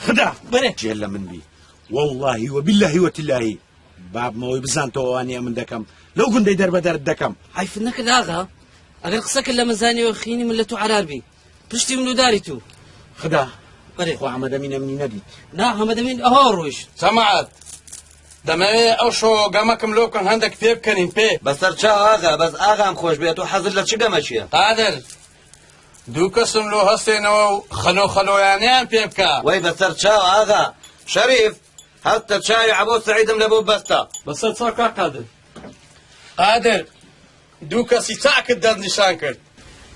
خدا بره جێل لە من بی واللهی وبالله وتلهی بابمەوەی بزانتەوەوانەیە من دەکەم لەو گوندەی دەربەدەرت دەکەم حیفت نەکرد ئاغا ئەگەر قسەکرد لە مەزانیەوە خینی من لە تو عرار بی پشتی من و داری تو خدا بەرێ خۆ ئەمەدەمینە منی نەدیت نا هەمەدەمین ئەها ڕۆیش سەماعەت دەمەوێت ئەو شۆ گەمەکەم لۆ بکەن هەندێک پێ بکەنین پێ بەسەر چاو ئاغا بەس ئاغام خۆش بێت و حەزت لە چ گەمە چییە قادر دوو کەسم لۆ هەستێنەوە و خەلۆیانیان پێ بکە وەی بەسەر چاو ئاغا شەریف هەستە چاوی عەبۆ سەعیدم لە بۆ بەستە بەسەر چا کا قادر دوو کەسی چاکت دەستنیشان کرد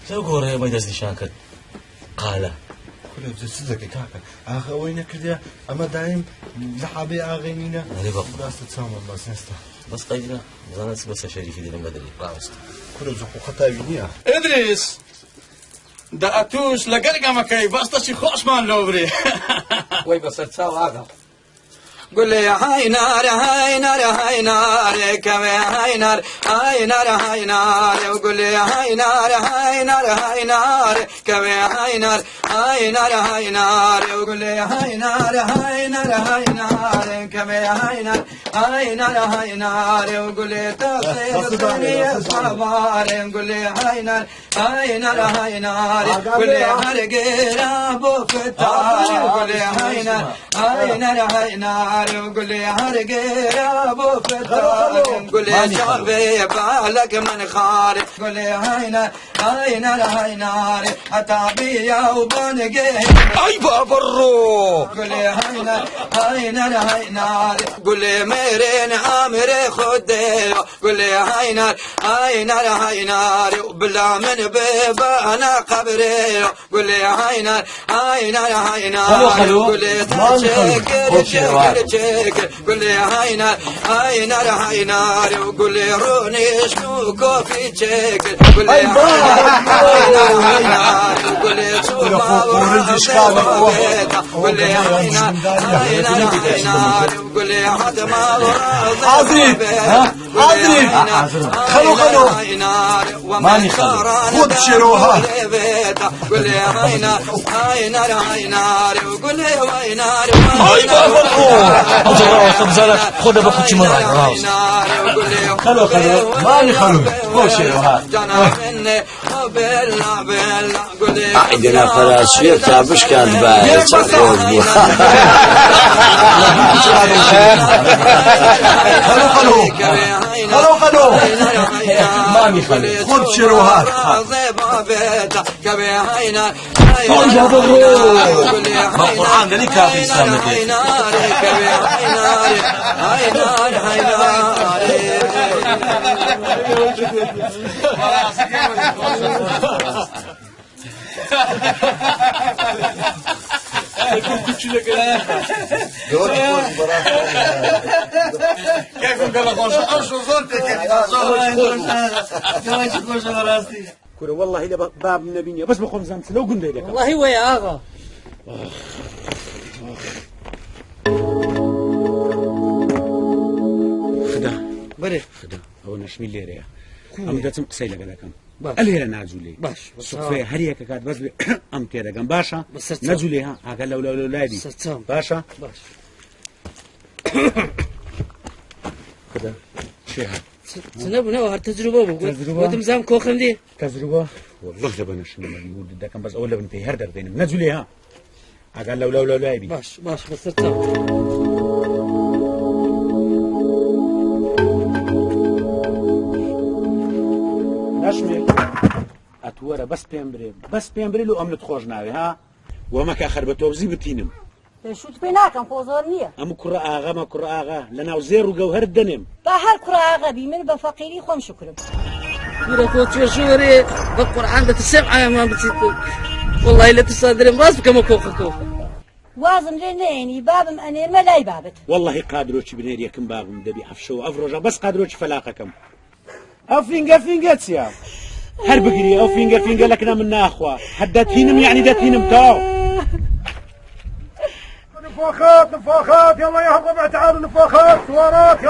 لەو گۆڕەیە بەی دەستنیشان کرد قالە سزەکە کاکە ئاغا ئەوەی نەکردە ئەمە دایم لە حابێ ئاغای نینە ڕاستە چاومە بەسنێستا بەس قەیدنا بزانە چ بەسە شەریفی دێنم بەدەری ڕاست کورە جوخۆ خەتاوی نییە ئیدریس دا ئەتوش لەگەر گەمەکەی بەستەشی خۆشمان لۆ برێ وەی بەسەر چاو ئاغا قولي هاينار هاينار هاينار كوي هاينار هاينار هاينار وقولي هاينار هاينار هاينار كوي هاينار هاينار هاينار وقولي هاينار هاينار هاينار كوي هاينار هاينار هاينار وقولي تصير الدنيا صبار قولي هاينار هاينار هاينار قولي هرقير ابو فتار قولي هاينار هاينار هاينار وقول لي هرقير ابو فتار قول لي شعبي بالك من خارج قول لي هاينار هاينار هاينار اتعبيا وبنقي ئای بابڕۆ قول لي هاينار هاينار هاينار قول لي ميرين عامري خدي قول لي هاينار هاينار هاينار وبلا من بيبا انا قبري قول لي هاينار هاينار هاينار قول لي تشكر قول لي هاينار هاينار هاينار وقول لي روني شنو كوفي تشكل قول لي هاينار هاينار وقول لي شو ما قول لي هاينار هاينار هاينار وقول لي حد ما عزيز عزيز خلو ماني خود شروها قول لي هاينار هاينار هاينار وقول لي هاينار ئای بابڕۆ ئەو بزانە خۆدە بە خوچی من ڕاست خلو ماني خلو خود شروها عندنا فراشية تابش كانت باية تقول خلو مامي خلو خود شروها ما قرآن دني كافي إسلامك كورة والله إلا باب النبي بس بخون زمت لو قندي لك والله ويا آغا خدا بره خدا هو نشمي ليريا أم دتم سيلة قلكم أليرا نازولي باش صفية هريا كات بس أم كذا جنب باشا نازولي ها أقل لو لادي باشا باش خدا شيء سنبنا وهر تجربة بقول ودم زام كوخم دي تجربة والله لبنا شنو يقول ده كان بس أول لبن في هردر بينهم نازولي ها أقل لو لادي باش بس ترتاح نشمل أتورا بس بيمبري لو أملت خوجناوي ها وما كآخر بتوبزي بتينم شو تبيناكم فوزورنية أم كرة آغا ما كرة آغا لنا وزير وجوهر الدنم بحر كرة غبي من بفقيري خوم شكرا كورة كوت وشوري بالقرآن بتسمع يا ما بتسيط والله لا تصادر راسك كما كوخ وازم لنيني بابم أنا ملاي بابت والله قادروش بنيري كم باغم دبي عفشو أفرجا بس قادروش فلاقكم أفينجا يا هر بقري أفينجا لكنا منا أخوة حدات هينم يعني دات هينم تاو نفاخات يلا يا حباب تعالوا نفاخات سوارات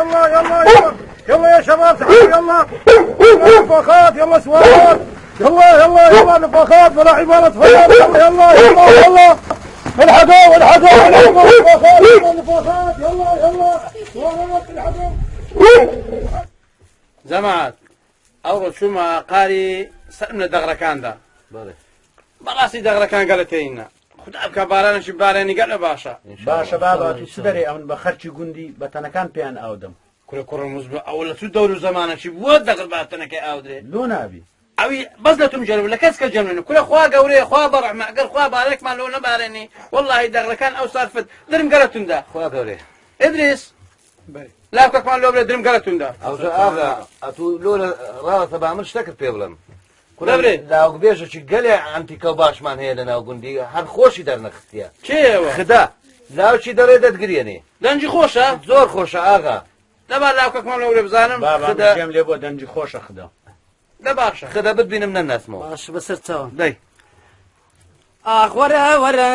يلا يا شباب تعالوا يلا نفاخات يلا سوارات يلا نفاخات ولا عبارة فيار يلا الحقوا الحقوا الحقوا النفاخات يلا يلا سوارات الحقوا جماعات ئەوڕۆ چوومە قاری سەرمە دەغڕەکاندا بەڕاستی دەغڕەکان گەلەتێنە خدا بکە بارانێکی بارێنی گەلە باشە باشە بابا تو چ دەرێ ئەون بە خەرچی گوندی بەتەنەکان پێیان ئاودەم کوڕە کوڕە مزبە ئەوە لە تو دەور و زەمانەکی بووە دەغڕ باتەنەکەی ئاودرێ لۆ نابی ئەوی بەس لە توم جەرب لە کەس کە جەمێن کورە خوا گەورەیە خوا بەڕەحمە ئەگەر خوا بارێکمان لەو نەبارێنی وەڵڵاهی دەغڕەکان ئەو سارفت درم گەلەتوندا خوا گەورەیە ئیدریس لاوکەکمان لۆ بڵێ درم گەلەتوندا ئەوجا ئاغا ئەتوو لۆرە ڕاوەتە با من شتێکت پێ بڵێم دەبرێ لاوک بێژێکی گەلێ ئەنتیکە و باشمان هەیە لە ناو گوندی هەر خۆشی دەرنەختیە کێوە خدا لاوکی دەڕێ دەتگرێنێ دەنجی خۆشە زۆر خۆشە ئاغا دەبا لاوکەکمان لەورێ بزانم بابا خدا- گەم لێ بۆ دەنجی خۆشە خدا دە باشە خدا بتبینم نەناسمەوە باش بەسەر چاوە دەی ئاخ وەرە وەرە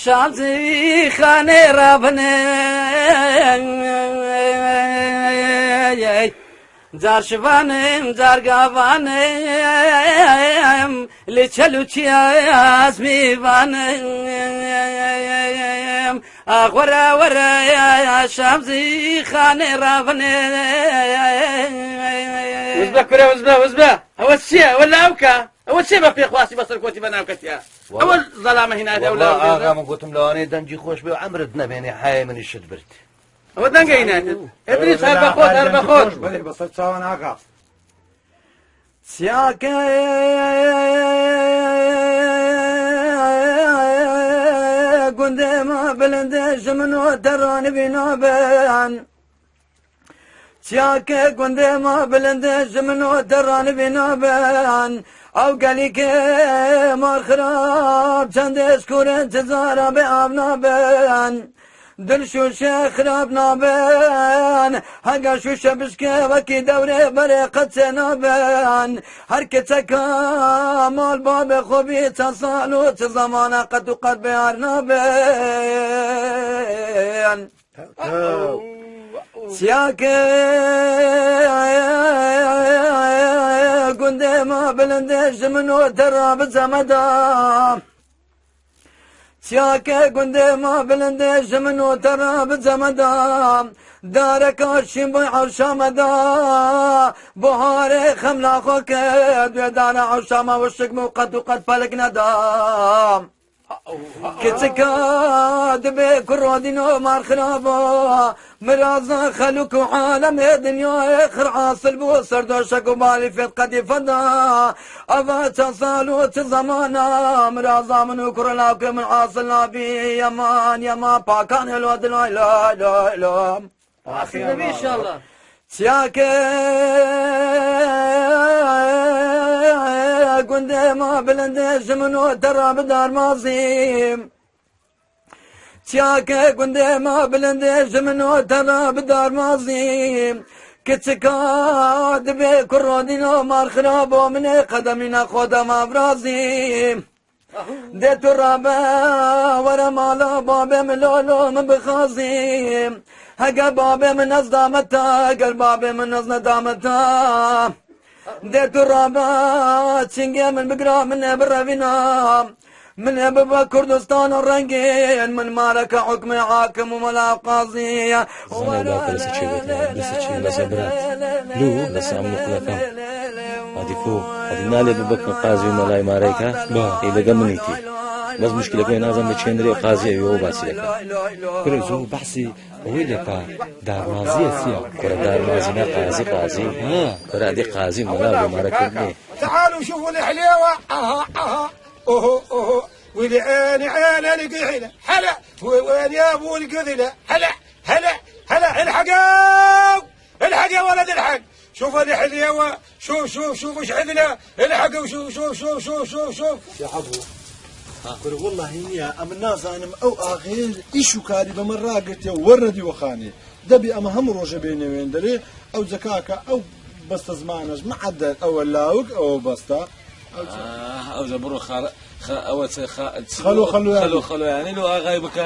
شازی خانێ ڕابنێ جار شوانم جار گاوانم لێ چەلوچی ئازمیوانم ئاخ وەرە وەرە شازی خانێ ڕابنێ وزبە کورە وزبە ئەوە چییە ئەوە لاوکە ئەوە چێ بە پێخواستی بەسەر کۆتی بە ناوکەتیە ئەوە زەلامە هینادە ئەو والله ئاغا لاو من گوتم لەوانەیە دەنجی خۆش بێ و ئەمرت نەبێنێ حایە منی شت برد ئەوە دەنگە هیناتت ئەدریس هەر بە خۆت هەر بە خۆت بەێ بەسەر چاوان ئاغا سیاکە گوندێمە بلندێ ژمنۆ دەڕانی بینابێن سیاکە گوندێمە بلندێ ژمنۆ دەڕانی بینابێن ئەو گەلیکێ مار خراپ چەندێش کوورن چزارە بێ ئاو نابێن دل شوشە خراپ نابێن هەگە شوشە بشکێ وەکی دەورێ بەرێ قەچێ نابێن هەر کچەکە ماڵ بابێ خۆبی چەند ساڵ و چ زەمانە قەت و قەت بێار نابێن سیاکە گوندێمە بلندێ ژمنۆ دەڕا بجەمەدا سیاکە گوندێمە بلندێ ژمنۆ دەڕا بجەمەدا دارەکە شیم بۆی عەوشامەدا بۆهارێ خەملاخۆ کرد دوێدانە عەوشامە وشکم و قەت و قەت پەلک نەدام کچکە دبێ کوڕۆدینۆ مار خرابە مرازە خەلوک و عالەمێ دنیای خڕعاسل بوو سەردۆشەک و بالی فێت قەدیفەدا ئەڤە چەند ساڵ و چ زەمانە مرازا من و کوڕە لاوکە من عاسل نابی یەمان یەما پاکانێ لۆ دلای لای لای لام ئاخیرەبی ئینشاءالله سیاکە گوندێمە بلندێ ژمنۆ دەڕا بدارمازیم سیاکە گوندێمە بلندێ ژمنۆ دەڕا بدارمازیم کچکە دبێ کوڕۆدینۆ مار خرابۆ منێ قەدەمینە خۆدەما برازیم دێ تو ڕابە وەرە ماڵە بابێ ملۆلۆ من بخازیم هەگە بابێ من نەز دامەتە گەر بابێ من نەز نەدامەتە دێ تو ڕابە چنگێ من بگرا منێ بڕەڤینە منێ ببە کوردستان و ڕەنگێن من مارەکە حکمێ حاکم و مەلا قازیە هەدی نالێ ببکە قازی و مەلای مارەیکە ئەی لەگە منیتی بەس مشکلەکەی نازم بە چێندرێ قازی ئەوێ باسی دەکەم کرێ زۆر بەحسی ئەوەی لەکە دارمازیە چییە کورە دارمازی نە قازی کورە ئەدی قازی مەلا بۆ مارەکردنێ تعالوا شوفوا الحليوة اها اوهو اوهو ويلي عيني عيني لقيحلة هلا وين يا ابو القذلة هلا هلا هلا الحقوا الحق يا ولد الحق شوف الحليوة شوف ايش عندنا الحقوا شوف يا عبو كل والله هي ام الناس انا او اخير ايشو كاري بمراقتي وردي وخاني دبي اما هم روجه بيني وين دري او زكاكا او بس زمانج معدل او لاوك او بستا او زبرو او خلو يعني لو غايبك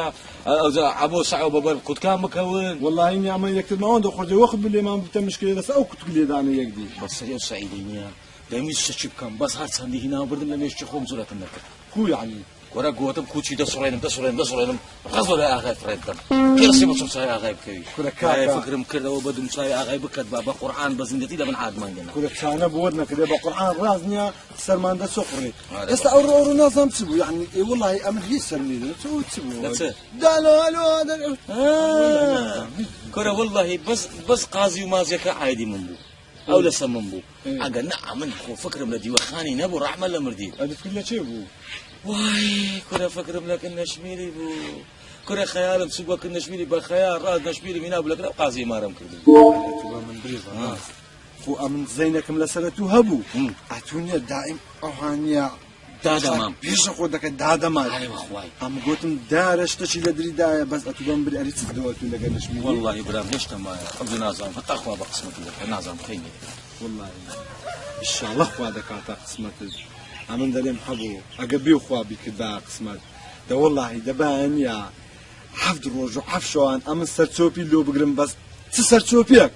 او عبو سعو بابا كنت كان مكون والله اني عم يكتب ما عنده خرج واخذ باللي ما بتا مشكله بس او كنت لي داني يقدي بس يا سعيدين يا دايما شتشب كان بس هات سندي هنا وبردم لما يشتخوم زوره النكر كو يعني وەرە گوتم کوچی دەسوڕێنم غەزۆ لە ئاغای فڕێدەم قرسی بچم چای ئاغای بکەوی فکرم کردەوە بەدوم چای ئاغای بکات بە قورئان بە زیندەتی لە من عادمانگەنا کورەکچانە بۆ وەرنەکردێ بە قورئان ڕاز نییە سەرماندە چۆقڕێ ئێستا ئەوڕۆ نازانم چ بوو یعنی وڵی ئەمن هیچ سەرمیدن چ بوو کورە وڵی بەس قازی و مازیەکە عایدی من بوو ئەو لەسە من بوو ئەگەر نە من خۆ فکرم لە دیوەخانی نەبوو ڕەحمە لە مردی ئەدەفکرد لە چێ بوو وای کورە فکرم لەکن نەشمیری بوو کورە خەیالم چوو بەکن نەشمیری بە خەیال ڕاست نەشمیری مینا بوو لەکرا قازی مارەم کردی من بریزە خۆ ئەمن زەینەکەم لەسەرە تو هەبوو ئەتونیە دائیم ئەوهانیە دادەمام پێشە خۆ دەکەت دادەمان ئەم گوتم دارە شتەشی لە دریدایە بەس ئەتو بەم بری ئەری چ دەوە تو لەگەر نەشمیری والله برام هێشتا مایە ئەو نازانم هەتا خوا بە قسمەتی دەکە نازانم خەینێ والله ئینشاءالله خوا دەکاتە قسمەتت ئەمن دەرێم هەبوو ئەگە بێ خوا بیکرد بە قسمەت دە والله دەبانە هەفت ڕۆژ و هەفت شەوان ئەمن سەرچۆپی لۆ بگرم بەس چ سەرچۆپیەک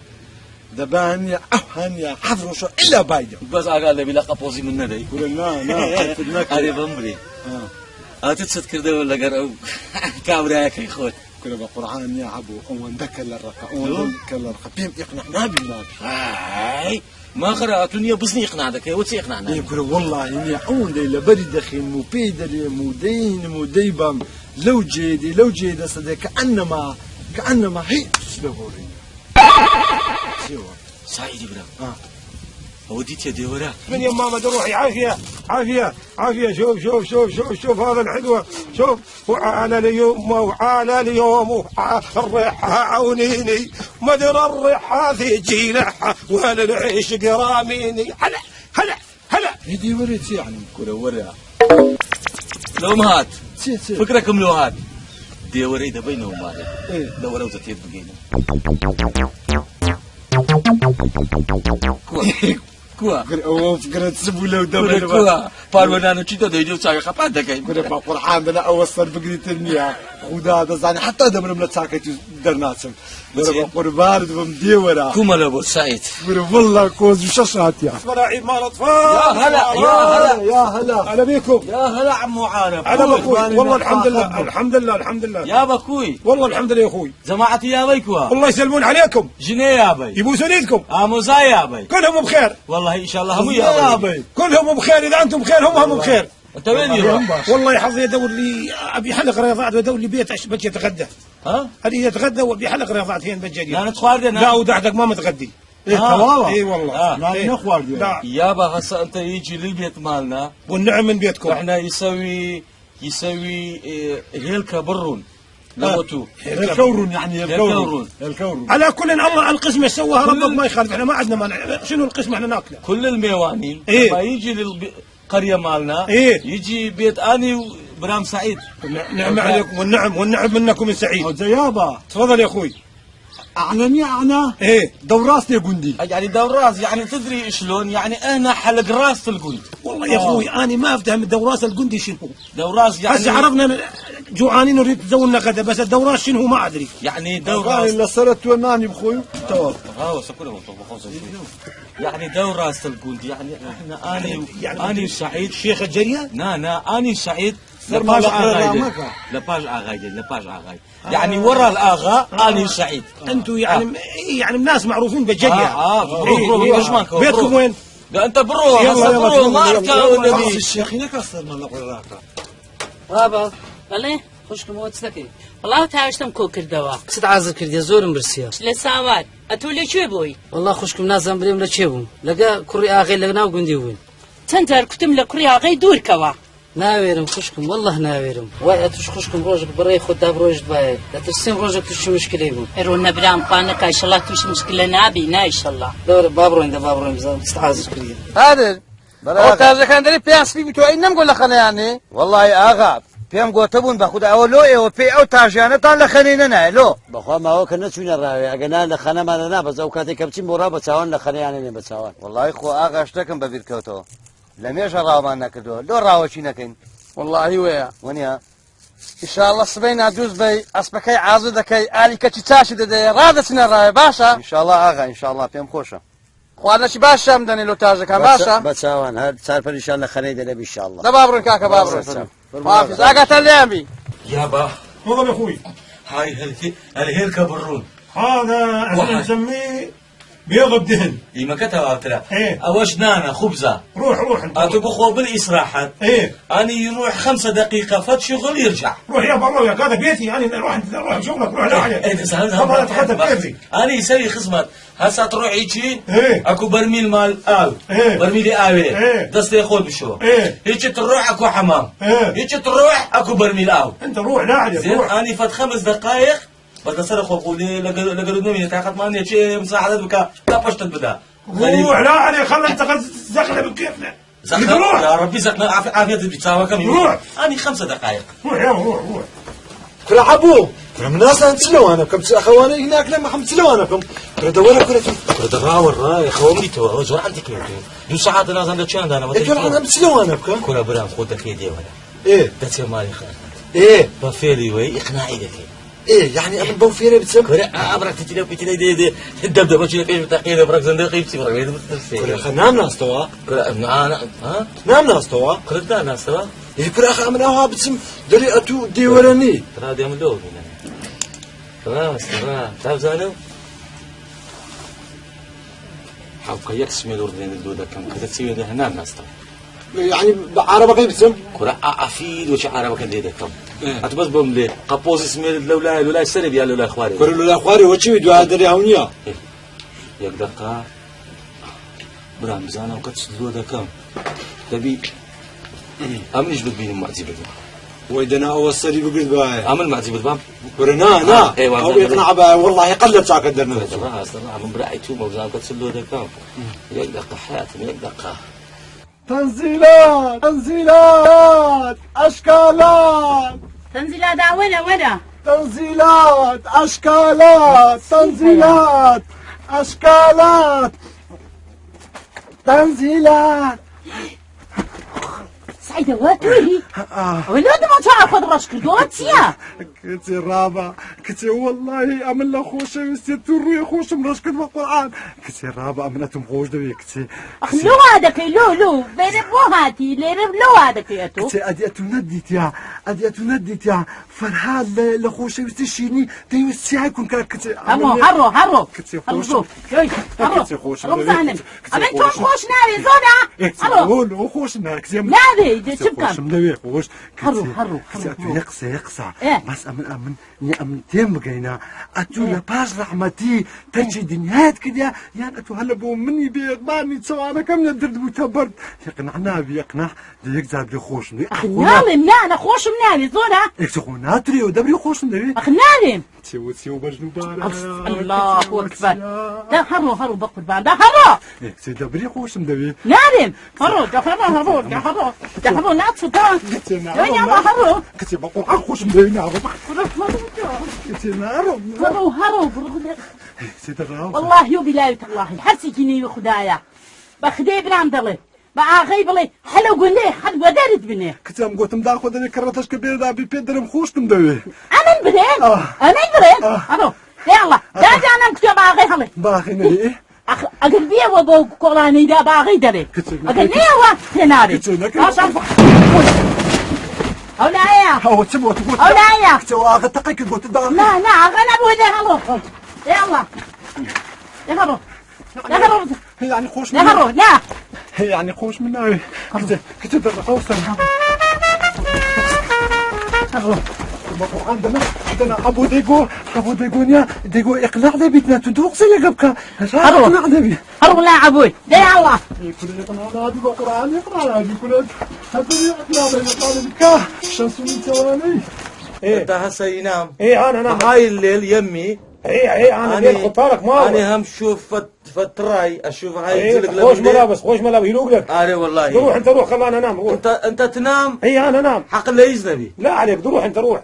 دەبانە ئەو هەنیە هەفت ڕۆژ ئیلا بایدە بەس ئاگا لەبی لە قەپۆزی من نەدەی ئەرێ بەم برێ ئاتت چت کردەوە لەگەر ئەو کابرایەکەی خۆت كنا بقرآن يا عبو أوندك الرقة أوندك الرقة بيم إقناع نبي ما هاي ما قرأتني بزني إقناع ذاك وتي إقنعنا يقول والله إني أون ليلة برد دخين مو بيدر مو دين مو ديبم لو جيدي صدق كأنما هي سلوري سعيد إبراهيم وديت يا ديورا من يا ماما روحي عافية عافية عافية شوف هذا الحلوة شوف وعلى اليوم الريحة عونيني مدر الريحة في جيلها وهل العيش قراميني هلا هدي وريت يعني كرة ورا لو مهات فكركم لو هات ديوري ده بينهم مالك لو ولو زتيت بقينا كوا أو فكرة سبوا لو دبل كوا فارونانو تشيتو ديجو تساوي خبات دكاي كنا بقرآن بنا أوصل بقريت النية ودا دزاني حتى دمر من تساكت درناسم درب قربان دبم ديورا كوما لابو سعيد والله كوز وشاشات يا ملاعب مال أطفال يا هلا أهلا بيكم يا هلا عمو عارف أنا بكوي والله الحمد لله يا بكوي والله الحمد لله يا أخوي جماعتي يا بيكوا والله يسلمون عليكم جنيه يا بي يبوسون ايدكم موزاي يا بي كلهم بخير والله ان شاء الله هم يا بي كلهم بخير اذا انتم بخير هم بخير انت وين يروح والله حظي ادور لي ابي حلق رياضات وادور لي بيت بجي اتغدى هذه يتغدى وابي حلق رياضات هين بجي لا نتخواردنا لا ودحدك ما متغدي اي والله لا نخواردي يابا هسه انت يجي للبيت مالنا والنعم من بيتكم واحنا يسوي هيلكا برون لغتو الكورون يعني الكورون على كل الله القسمه سواها ربك ما يخالف احنا ما عندنا مانع شنو القسمه احنا ناكله كل الميوانين ما يجي للقريه مالنا يجي بيت اني وبرام سعيد نعم عليكم والنعم منكم من سعيد يابا تفضل يا اخوي أعناني أعنا دوراس يا جندي يعني دوراس يعني تدري شلون يعني أنا حلق راس الجند والله يا أخوي أنا ما أفهم الدوراس الجندي شنو دوراس يعني هسه عرفنا جوعانين نريد تزولنا غدا بس الدوراس شنو ما أدري يعني دوراس اللي صرت وناني بخوي يعني دوراس الجند يعني احنا أنا سعيد شيخ الجريان لا أنا سعيد لباج آغاي يعني ورا الآغا أنا سعيد أنتوا يعني الناس معروفين بالجريان بيتكم وين؟ لا أنت برو يلا ما أركب الشيخ هناك أصلا ما نقول راكا بابا بله خوشكم واتسكي والله تعشتم كوكر دوا ست عازر كردي زورم برسيا لساوات أتولي شو بوي والله خوشكم نازم بريم لا تشيبو لقى كوري اغي لغنا وغندي وين تنتر كتم لكوري اغي دور كوا ناويرم خوشكم والله ناويرم واي اتوش خوشكم روجك بري خد بروج دباي لا ترسم روجك تش مشكله يبو رونا برام قانك ان شاء الله تش مشكله نابي ان شاء الله دور بابروين بزاف استعاذ كردي هذا اوتاز كان دري بياس في تو انم قول لك يعني والله اغا پێم گۆتەبوون بە خوددا ئەوە لۆ ئێوە پێی ئەو تاژیانەتان لە خەنێنە نایە لۆ بەخوا ماوە کە نەچوینە ڕاوێ ئەگەنا لە خەنەمانە نا بەس ئەو کاتێک کە بچین بۆ ڕا بە چاوان لە خەنەیانێنێ بە چاوان وەڵڵی خۆ ئاغا شتەکەم بەبیر کەوتەوە لە مێژە ڕاومان نەکردەوە لۆ ڕاوەچی نەکەین والله وەیە وەنیە ئینشاءڵڵە سبەی نادووز بەی ئەسپەکەی عازو دەکەی ئالی کەچی چاشی دەدەیە ڕادەچنە ڕاوێ باشە ئینشاءڵڵە ئاغا ئینشاءڵڵە پێم خۆشە خواردنەی باش شەم دەنێ لۆ تاژەکان باشە بە چاوان هەر چار پەریشان لە خەنەی دەلێ ئینشاءڵڵە دە بابڕۆین کاکە بابڕۆین حافظ اقت الليمي يابا والله يا اخوي هاي الهيركة برون هذا احنا نسميه بيض الدهن. اي ما كتب ترى ايه اواش نانا خبزه روح انت اتبخوا بالاسراحات ايه اني يروح 5 دقيقة فات شغل يرجع روح يا برا يا هذا بيتي يعني روح شغلك روح لا عليه ايه سهل والله تحدث كيفي اني يسوي خدمات هسه تروح يجي ايه اكو برميل مال ايه برميل آوي ايه دست ياخذ بشو ايه هيك تروح اكو حمام ايه هيك تروح اكو برميل آو انت روح لا عليه زين روح اني فات 5 دقائق بتصرخ واقول لي لقد نمي تاخذ ماني شيء مساعدة بك لا بشت البدا روح لا عليه خلي انت زخله بكيفنا روح يا ربي زقنا عافية بتساوي كم روح اني 5 دقائق روح يا روح كل عبو كل من الناس انتلو انا كم اخواني هناك لما حمتلو انا كم كل دورة كل دراور راي خوامي تو زور عندك يو ساعات انا زند تشان انا ما كل انا حمتلو انا بكم كل برام خد كيدي ولا ايه دتي مالي خان ايه بفيري وي اقناعي لك ايه يعني امن بوفيري بتسم كل ابرك تتلو بتلي دي الدبدبه شي كيف تقيل برك زندقي بتي برك كل نام ناس توا كل انا ها نام ناس توا كل ده ناس توا يكل اخ امن اها بتسم دري اتو دي وراني ترى دي ملو تمام تعرف زانو حاول يكسم الوردين الدودة كم كذا تسوي ده هنا الناس توا يعني بعربك بتسم كرة أفيد وش عربك اللي ده كم أتبص بملي قبوز اسمه لولا السرب يا لولا إخواري كل لولا إخواري وشي دوا دري هونيا يقدر برام بزانا وكتسلو ده كم تبي أمنيش بتبين معزبة ويدنا أول سري بقول باي عمل معزبة بام ورنا أو يقنع باي والله يقلب ساعة قدرنا صراحة من برأيته موزان كتسلو ده كم يقدر حياتي يقدر تنزيلات أشكالات تنزيلات وين تنزيلات أشكالات تنزيلات أشكالات تنزيلات سعيدة واتوي ولاد ما تعرف هذا راشك دواتيا كتي رابع كتي والله أمن لا خوش يستر يا خوش مرشك القرآن كتي رابع أمنتهم خوش دوي كتي لو هذاك لو بيرب مو هاتي ليرب لو هذاك يا تو كتي أدي نديت يا فرحان لخوش يستشيني تيوسي هيكون كتي هرو كتي خوش كتي خوش أبنتم خوش ناري زونا هرو خوش ناري كتي ناري شبكة خوش مدوي خوش هرو يقصى بس أمن تيم بقينا أتو لباش رحمتي تجي دنيات كده يعني أتو هلا بو مني بيقباني تسوى أنا كم ندرد بوتبرد يقنعنا بيقنع دي يقزع بي خوش أخنالي أنا خوش منالي زونا يكسخونا تري ودبري خوش ندري أخنالي تيو بجنوبارا الله أكبر ده هرو بقر بان ده هرو سي دبري خوش ندري نارم هرو ده هرو ناتسو ده وين هرو كتي بقر خوش ندري نعرف كتي نعرف هرو والله يو بلاي الله حرسي جيني خدايا بخدي برام دلي بأخي بلي حلو قلني حد ودارد بني كتام قلت مداخل دني كرتش كبير دا بيدرم خوش تمدوي أنا برين أنا يلا دا أنا كتاب باغي هلي باغي نري أقل بيه وبو كولاني دا باغي دري أقل بيه وتناري أولايا هو تبغى تقول أولايا كتو أخذ تقيك قلت دا لا أنا بودي هلو يلا يهرب يعني خوش يهرب لا يعني خوش من ناوي كنت خوصا عندنا ابو ديغونيا ديغو اقناع لي بيتنا تندوق زي قبك اقناع لي هرب لا عبوي ده يا الله كل يقنع هذا بالقران يقنع هذا كل هذا يقنع لك شمس من ثواني انت هسه ينام انا نام هاي الليل يمي انا الليل خطارك ما انا هم شوف فتراي اشوف هاي خوش ملابس يلوق لك انا والله روح انت روح خلاني انام انت تنام انا انام حق اللي يزنبي لا عليك روح انت روح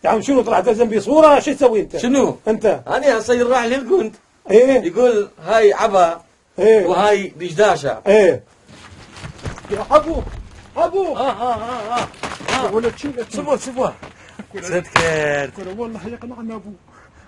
يا عم شنو طلعت جنبي صوره شو تسوي انت شنو انت انا هسه راح للكنت يقول هاي عبا وهاي دشداشه يا ابو ولد شو سبوه سدكر والله يقنعنا ابو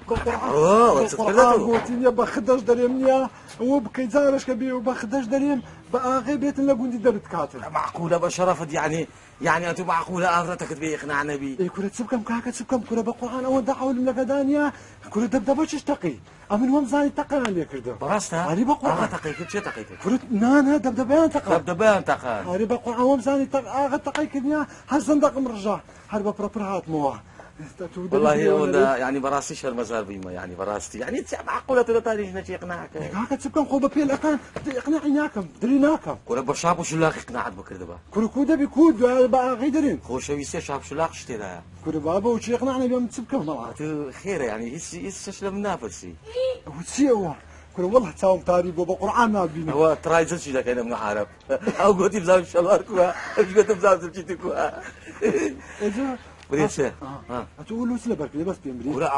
بقرآن قوتين يا بخدش دريم يا وبكيزارش كبير وبخدش دريم بآخي بيت لقوندي درت كاتر معقولة بشرفت يعني أنتم معقولة آخرتك تبي يقنعنا بي إيه كرة تسبكم كاكا تسبكم كرة بقرآن أول دعوة لملك دانيا كرة دبدبوش اشتقي أمن ومزاني تقن علي كرده براستا علي بقرآن تقي كنت شو تقي كرة نانا دبدبان تقن دبدبان تقن علي بقرآن ومزاني تقي كدنيا هل صندق مرجع هل ببربرهات موه والله هو ده يعني براستيش المزار بيما يعني براستي يعني معقولة تاريخ نجي يقنعك هاكا تسبكم خوبا بيل أكان يقنعناكم دريناكم كل بشاب وشلاق يقنعت بكر دبا كل كودا بكود بقى غيدرين خوش ويسي شاب شلاق شتيرا كل بابا وشي يقنعنا بيوم تسبكم مرات خير يعني يس شلم نافسي وتسي هو كل والله تساوم تاريخ وبقرآن ما بينا هو تراي زلشي لك أنا من عارف أو قلتي بزاف شلوار كوا مش قلت بزاف زلشي كوا بريسة أتقول له سلبك ليه بس بيمري ولا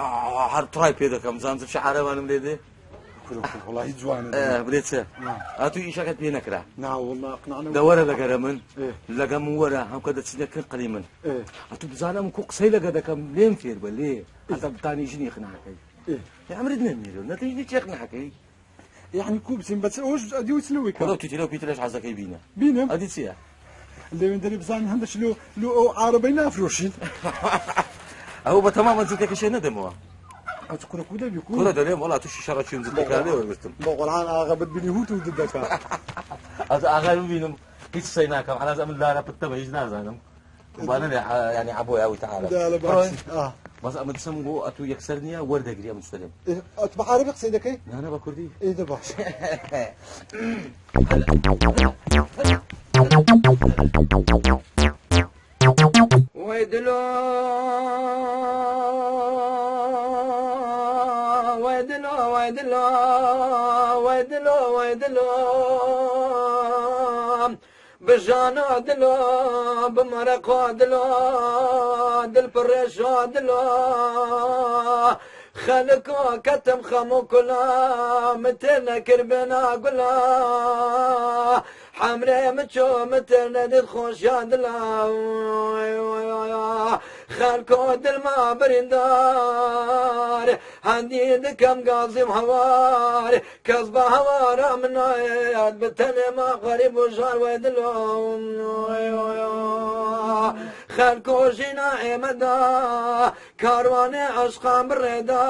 هار تراي بيدا كم زانز شعره أنا مليدي والله يجوان بريسة أتو إيش أكيد بينك را نعم والله أقنعنا دورة لقى من لقى من ورا هم كده تسنكن قليلا أتو بزانا من كوك سيلا كده كم لين فير بليه أنت بتاني جني يقنعك يا عمري دنيا نتيجة شيء يقنعك يعني كوبسين بس وش أدي وسلوي كم ولو تيجي بيتلاش عزك بينا أدي سيا اللي من دري بزان هندش لو عربينا فروشين هو بتماما زتك شيء ندموا أتكون كودا بيكون كودا دريم والله تشي شرط شيء زتك عليه وبستم بقرآن آغا بدني هوت وددك هذا آغا بينهم هيك سيناكم على زمن لا رب التبع يجنا زانم وبانا يعني عبوي أوي تعالى لا بس بس أما تسمعوا أتو يكسرني ورد أجري مستلم أتبع عربي قصيدك إيه؟ أنا بكردي إيه ده باش ويدلو ويدلو ويدلو ويدلو ويدلو بجانا دلو بمرق دلو دل فريش دلو خلقو كتم خمو كلا متنا كربنا قلا حمري متشو متنا ندخوش يا دلا خلقو دل ما برندار هندي دكم قازم هوار كذب هوار من عياد بتنا ما غريب وجار ويدلو خلقو جينا عمدا كاروان عشقا بردا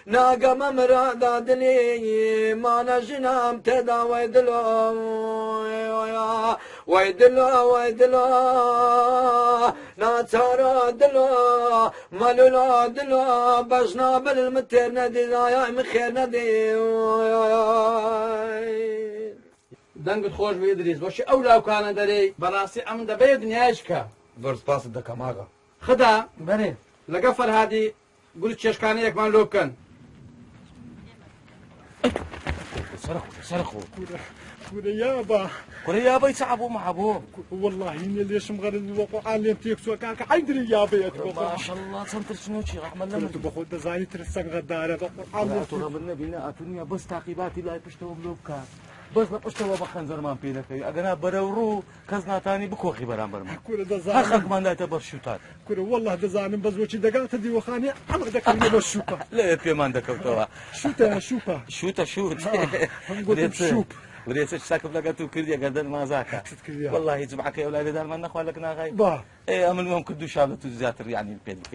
ناقم مرادا دلي ما نجنام تدا ويدلو ويدلو ويدلو ناتارا دلو مالولا دلو بجنا بالمتر ندي يا مخير ندي دنگت خوش به ادریس باشه اولا کانه داری براسي ام دبي دنیاش کا درس باس دکم آقا خدا بله لقفل هذه قلت ششكاني لك مان لوكن سرقوا كورة يابا يصعبوا مع ابوه والله إني ليش مغرد وقع اللي تيكسوا كاك حيدري يابا ما شاء الله سنتر شنو شي رحمة الله كنت باخذ دزاين ترسك غدارة بقرآن ترى بالنبي اتوني بس تعقيباتي لا يبشتوا بلوكا بس بقشتوا بخنزر ما بينك انا برورو كزنا تاني بكوخي برامبر ما كورة دزاين حقك ما لا تبر شوتات كورة والله دزاين بزوجي دقات دي وخاني انا ذكرني بالشوكة لا في ما عندك توها شوت قلت شوب وليس ساكب لقيتو كردي قدر ما ذاك والله يجمعك يا اولاد دار ما نخوا لك ناغاي ايه امن يوم كدو شاب زياتر يعني البيت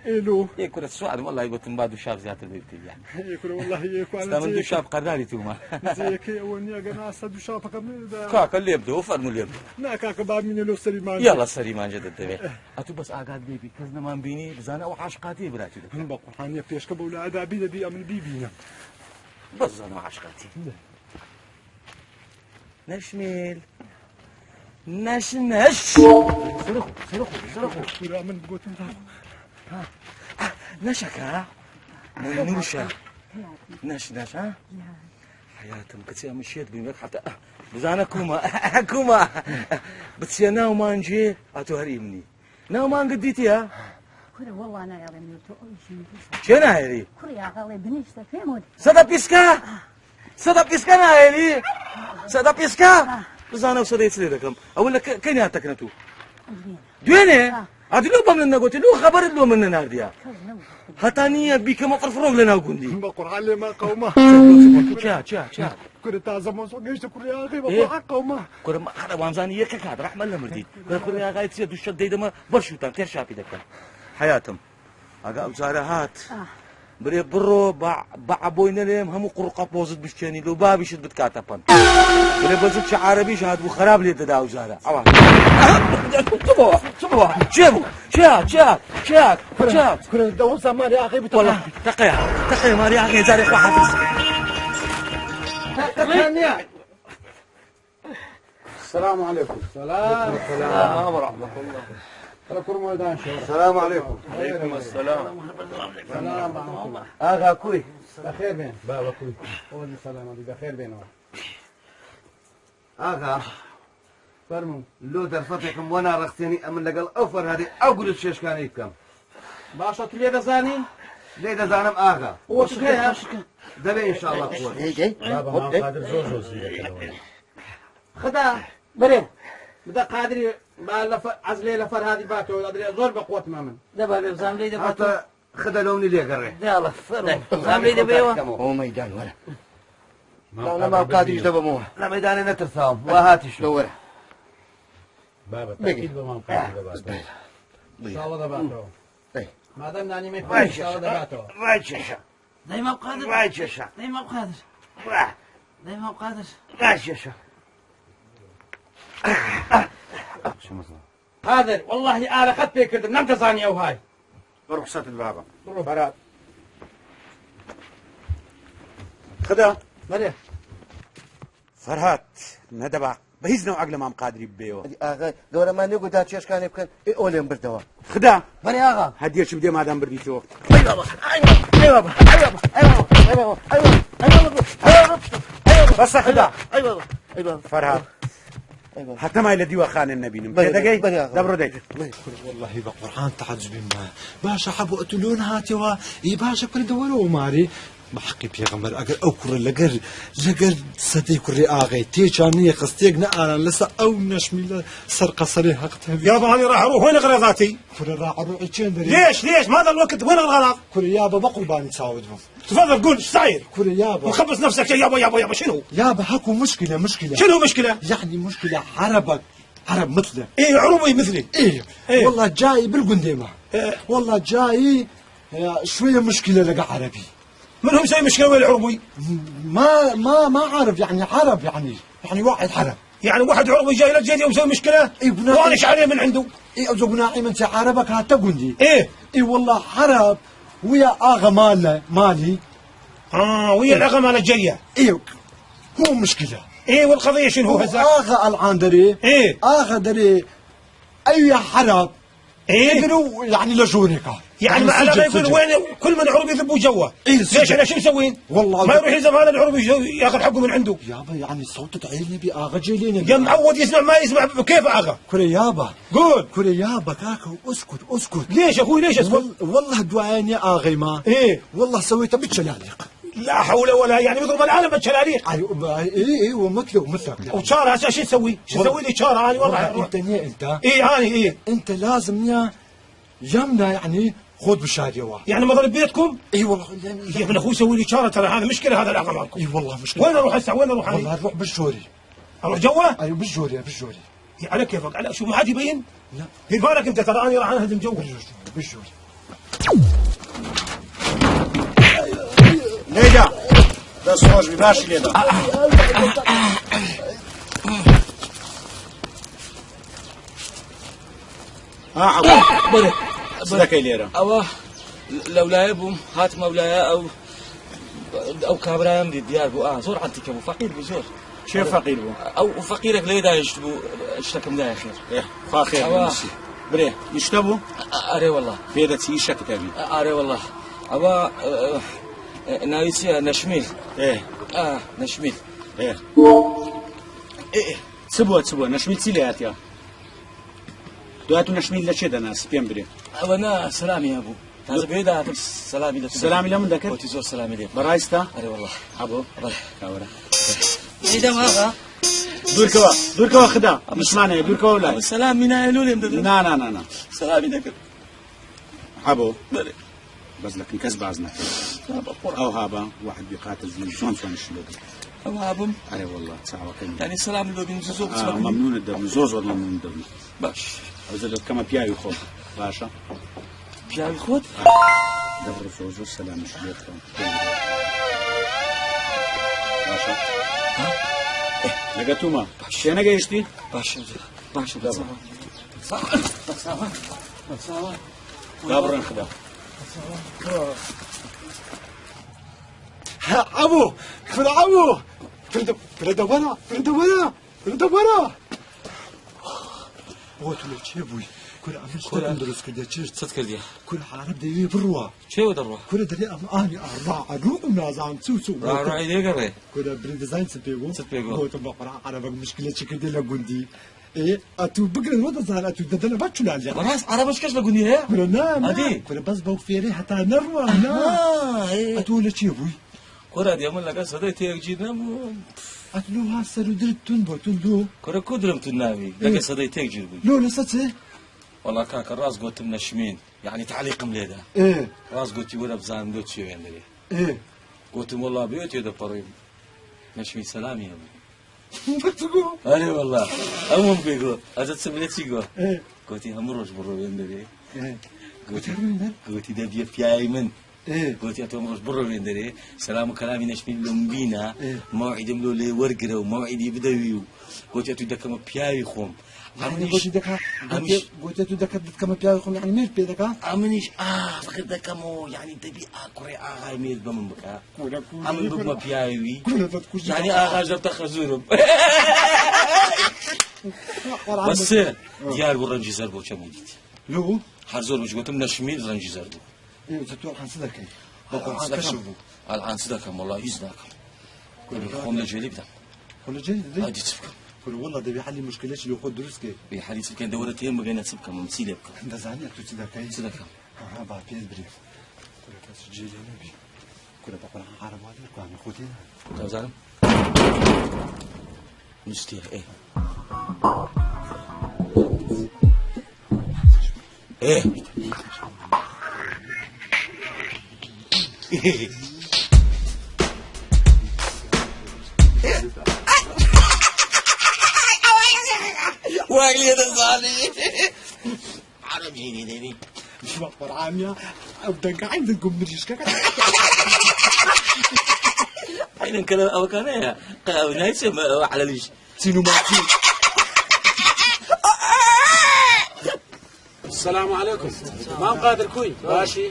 الو ايه كره السؤال والله قلت مبادو شاب زياتر بيتي يعني ايه كره والله ايه كو انا زي شاب قراري توما زيك وني انا صدو شاب كم كاك اللي يبدو فرمو اللي يبدو لا كاك باب من لو سليمان يلا سليمان جد تبي اتو بس اقعد بيبي كزنا ما بيني بزانا او عاشقاتي براتي بقى حاني فيش كبولا ادابي دي امن بيبينا بس انا عاشقاتي نشميل نش صرخوا كورة من قلت نشكا نوشا نش ها حياتهم كتير مشيت بينك حتى بزانا كوما بتسيا ناو ما نجي اتو هريمني ناو ما قديتي ها كورة والله انا يا رمي شنو هاي كورة يا غالي بنيشتا فهمت صدا بيسكا نايلي صدا بيسكا بزانا وصديت لكم اقول لك كان ياتك نتو دوينه عاد لو بمن قلت له خبر لو من نارديا هتانية بك ما فرفرون لنا وقندي بقرآن لما قومه شا كنت تعزم وصقيشت كل يا أخي بقرآن قومه كل ما هذا وانزاني يكك هذا رحمة الله مرديد كل يا غاية سيد الشد ده ما برشوتان تير شافي دكان حياتهم أجا وزارهات بري برو بعبوين لهم هم قرقة بوزد بشتني لو بابي شد بتكاتبان بري بزد عربي شهاد وخراب لي تداو زارة أوه تبوا شاك كنت دوم سامر يا أخي والله تقيا ماري يا أخي زاري واحد السلام عليكم. السلام ورحمة الله. السلام عليكم. عليكم السلام. آغا كوي بخير بين بابا كوي. قول السلام عليكم بخير بين. آغا فرموا. لو درفتكم وانا رختني أمن لقل أوفر هذه أقول الشيش كان يكم. باشا تلي دزاني؟ ليه دزانم آغا. وش كده؟ دبي إن شاء الله قوة. بابا ما قادر زوج خدا بري بدا قادري عزلي لفر هذه باكو ادري زور بقوه مامن دابا بزام لي دابا حتى خدا لوني ليه قري يلا زام لي دابا هو ميدان ولا لا ما قادر دابا مو لا ميدان نترثاهم وهاتي شو دور بابا اكيد ما قادر دابا ان شاء الله دابا ما دام ناني ما يفهم ان شاء الله دابا راجشة دايما بقادر راجشة دايما بقادر دايما بقادر راجشة قادر والله انا اخذت بك نمت ثانيه وهاي روح سات البابا براد خدا مريح فرهات ندبع بهيزنا وعقل ما مقادري بيو آغا دورة ما نقول دا تشيش كان يبكن أولين بردوا خدا مري آغا هدير شو بدي ما دام بردي شو أي بابا بس خدا أي بابا فرهات حتى ما الذي وخان النبي كذا جاي دبرو ديت والله بقرآن تعجب ما باشا حبوا قتلون هاتوا إي باشا كل دولوا ماري ما حقي بيغمر أجر أو كر لجر صدي كر آغي تيجانية قصتيجنا أنا لسه أو نشمل سرقة صريحة يا ضاني راح أروح وين غلطاتي؟ كر راح أروح الشندري ليش ماذا الوقت وين الغلط؟ كر يابا بقرباني تساعدهم تفضل قول ايش صاير؟ كر يابا وخبص نفسك يابا شنو؟ يابا هاكو مشكلة شنو مشكلة؟ يعني مشكلة عرب مثله ايه عربي مثلي ايه والله جاي بالقنديمة والله جاي شوية مشكلة لقى عربي من هم مسوي مشكلة وين العربي؟ ما عارف يعني عرب يعني واحد عرب يعني واحد عربي جاي لك جدي ومسوي مشكلة وانا ايش عليه من عنده؟ ايه ابو ناعم انت عربك هاتا قندي ايه والله عرب ويا اغا مالي ويا الاغا ماله جايه ايه هو مشكلة ايه والقضية شنو هو هذا؟ اغا العان دري ايه اغا دري اي عرب يقدروا يعني لجونيكا يعني ما على غير وين كل من عربي يذبوا جوا ليش انا شو مسوين؟ والله ما يروح يلزم هذا العربي ياخذ حقه من عنده يابا يعني صوت عيني باغا جيلينا يا معود يسمع ما يسمع كيف اغا؟ كوري يابا قول كوري يابا كاكو اسكت ليش اخوي ليش اسكت؟ والله دعاني اغي ما والله سويتها بالشلاليق لا حول ولا يعني يضرب العالم بالشلاليق ايه ومثلك وشارة هسه شو تسوي؟ شو تسوي لي شارة هاني والله انت ايه انت لازم يمنا يعني خذ بالشهادة يعني ما ضرب بيتكم؟ اي والله يا ابن اخوي سوي لي شارة ترى هذا مشكلة هذا الاغا مالكم اي والله مشكلة وين اروح هسه وين اروح هاني؟ والله اروح بالجوري اروح جوا؟ ايوه بالجوري على كيفك على شو ما حد يبين؟ لا دير بالك انت ترى اني راح انهدم جو بالجوري ليدا ده صوج بباشي ليدا بري صدق ليرة أوه لولا يبوم هات مولاي أو كابرايم دي ديار بو زور عنتك أبو فقير بزور شيف فقير بو أو فقيرك ليه دا يشتبو اشتكم دا يا خير فاخير بري يشتبو أري والله بيدا تيشة كتابي أري والله أبا نايسيا نشميل نشميل ايه تسبوه نشميل سيليات يا دواتو نشميل لشيدا ناس بيان بري وانا سلامي يا ابو هذا بيدا سلامي لك سلامي لمن ذاك وتزور سلامي لك برايستا اري والله ابو كاورا اذا ما دور كوا خدا مش معنى دور كوا ولا سلام من هايلولي نا سلامي ذكر حبو بلي بس لكن كسب عزنا او هابا واحد بيقاتل زين شلون الشلوك او هابم اي والله صعبه كلمه يعني سلام لو بنزوز ممنون الدم زوز ولا ممنون الدم باش وزاد كما بياي خود باشا بياي خود دبر زوز سلام شلوكم باشا لقيتوما شنو جايشتي باشا دبر نخدا ابو فرعبو فردوبرا هو تلو ابوي كل عمل درس كده صدق كردي كل عرب دي بروا شو دروا كل دري اماني اربع روح نازان سوسو راح يقري كل بريدزاين سبيغو هو تبقى عرب مشكله شكل لا قندي ايه اتو بقرا الوضع زال اتو ددنا باتشو لالي راس عرب ايش كاش لقوني هي كل نام ادي كل بس بو فيري حتى نروى نا اتو لا شي ابوي كره دي من لقى صديت يجينا اتلو هاسر درتون بوتلو كره كودرم تنامي لقى صديت يجيبي لو لسه والله كاك الراس قلت من الشمين يعني تعليق مليده ايه راس قلت ولا بزان دوت شي يعني ايه قلت والله بيوتي ده قريب نشمي سلامي يا ابو انا والله امم بيقول اجت سميتي قول ايه قلت هم روج برو يندري ايه قلت ده بيا في ايمن ايه قلت يا توم روج برو يندري سلام كلامي نشمي لمبينا موعد ملو لي ورقره وموعد يبدوي قلت يا تدك ما بياي خوم قلت دكا قلت دكا كما بياي خوم يعني ميل بيدك امنيش فكر دكا مو يعني تبي اكري اغاي ميل بمن بكا امن بما بياي يعني اغا جبت خزورم بس ديار ورنجي زربو كم جيت لو حرزور مش قلت من الشميل رنجي زربو ايه تتوقع عن صدق عن صدقكم والله يزناكم خوم لجيلي بدا خوم لجيلي هادي تفكر كل والله ده بيحل مشكلتي اللي خد دروس كي بيحل تفكر دورتين بقينا تسبكم مسيله بكم ده زعلان تو صدقك صدقكم ها بعد بيز بري كل كاس جيلي نبي كل بقول عرب هذا كان خدينا طب زعلان مستير ايه ايه واقلي هذا الظالم عربي ديني مش مقبر عامية أبدأ عندكم بريشكا حين كلام أو كان يا نايس على ليش سينو ماتي السلام عليكم ما قادر كوي ماشي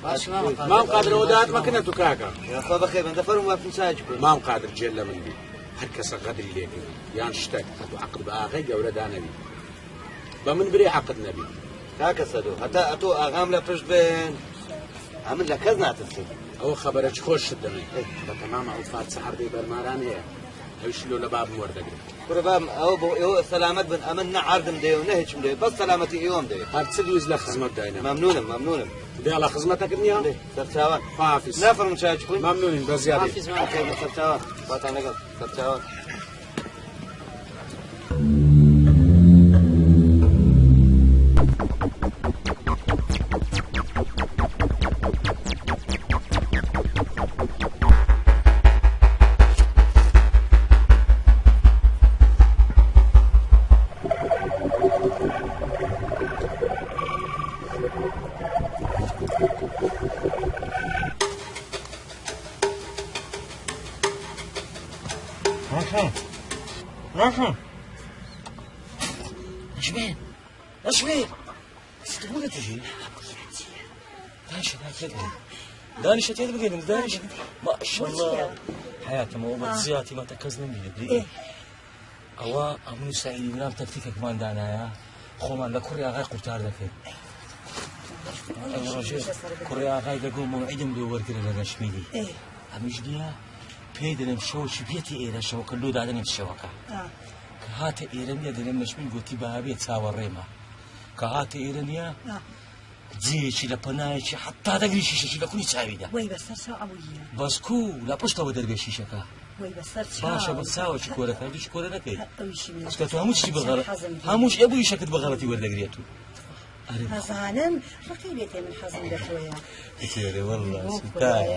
ما قادر ودات ما كنا تكاكا يا اخو بخير من دفر وما في ساجكم ما قادر جل من بي هركس قدر ليك يان شتاك عقد باغي ولد نبي بمن بري عقد نبي كاكا سدو حتى اتو اغام لا فش بين عمل لك كزنا تسي او خبرك خوش الدمي تمام او فات سحر دي برماران هي ايش له لباب موردك قربام او بو سلامت بن امن عرض مدي ونهج مدي بس سلامتي يوم دي هتسدوز لخدمت داينا ممنون دي على خدمتك النيا سرتاوان حافظ نافر مشاجكم ممنونين بزياده حافظ معك سرتاوان فاتانا قل سرتاوان راشا ايش بيه تقول تجي دانش تيد بقى دانش ما شاء الله حياتي ما هو زياتي ما تكزني بيه اوا امنو سعيد نام تكتيك كمان دانا يا خوما لا كوريا غاي قرتار دك كوريا غاي دغو موعدم دو وركر لا رشميدي امش ديا بيدرم شو شبيتي إيرا شو كله دادني الشوكة كهات إيرانيا دنيا مشمن قوتي بابي تصور ريما كهات إيرانيا زي شيء لبناي شيء حتى تقري شيء لكوني تساوي ده وي بس سو أبويا بس كو لا بوشتا ودرجة شيء كا باشە بە چاوە شکۆرە کردی شکۆرە نەکەی ئەسکە تو هەموو شتی بەغەڵەت هەمووش ئەبووی شەکت بەغەڵەتی وەردەگرێت و هەزانم ڕقی بێتێ من حەزم لە تۆیە تێرێ وەڵڵا سوتای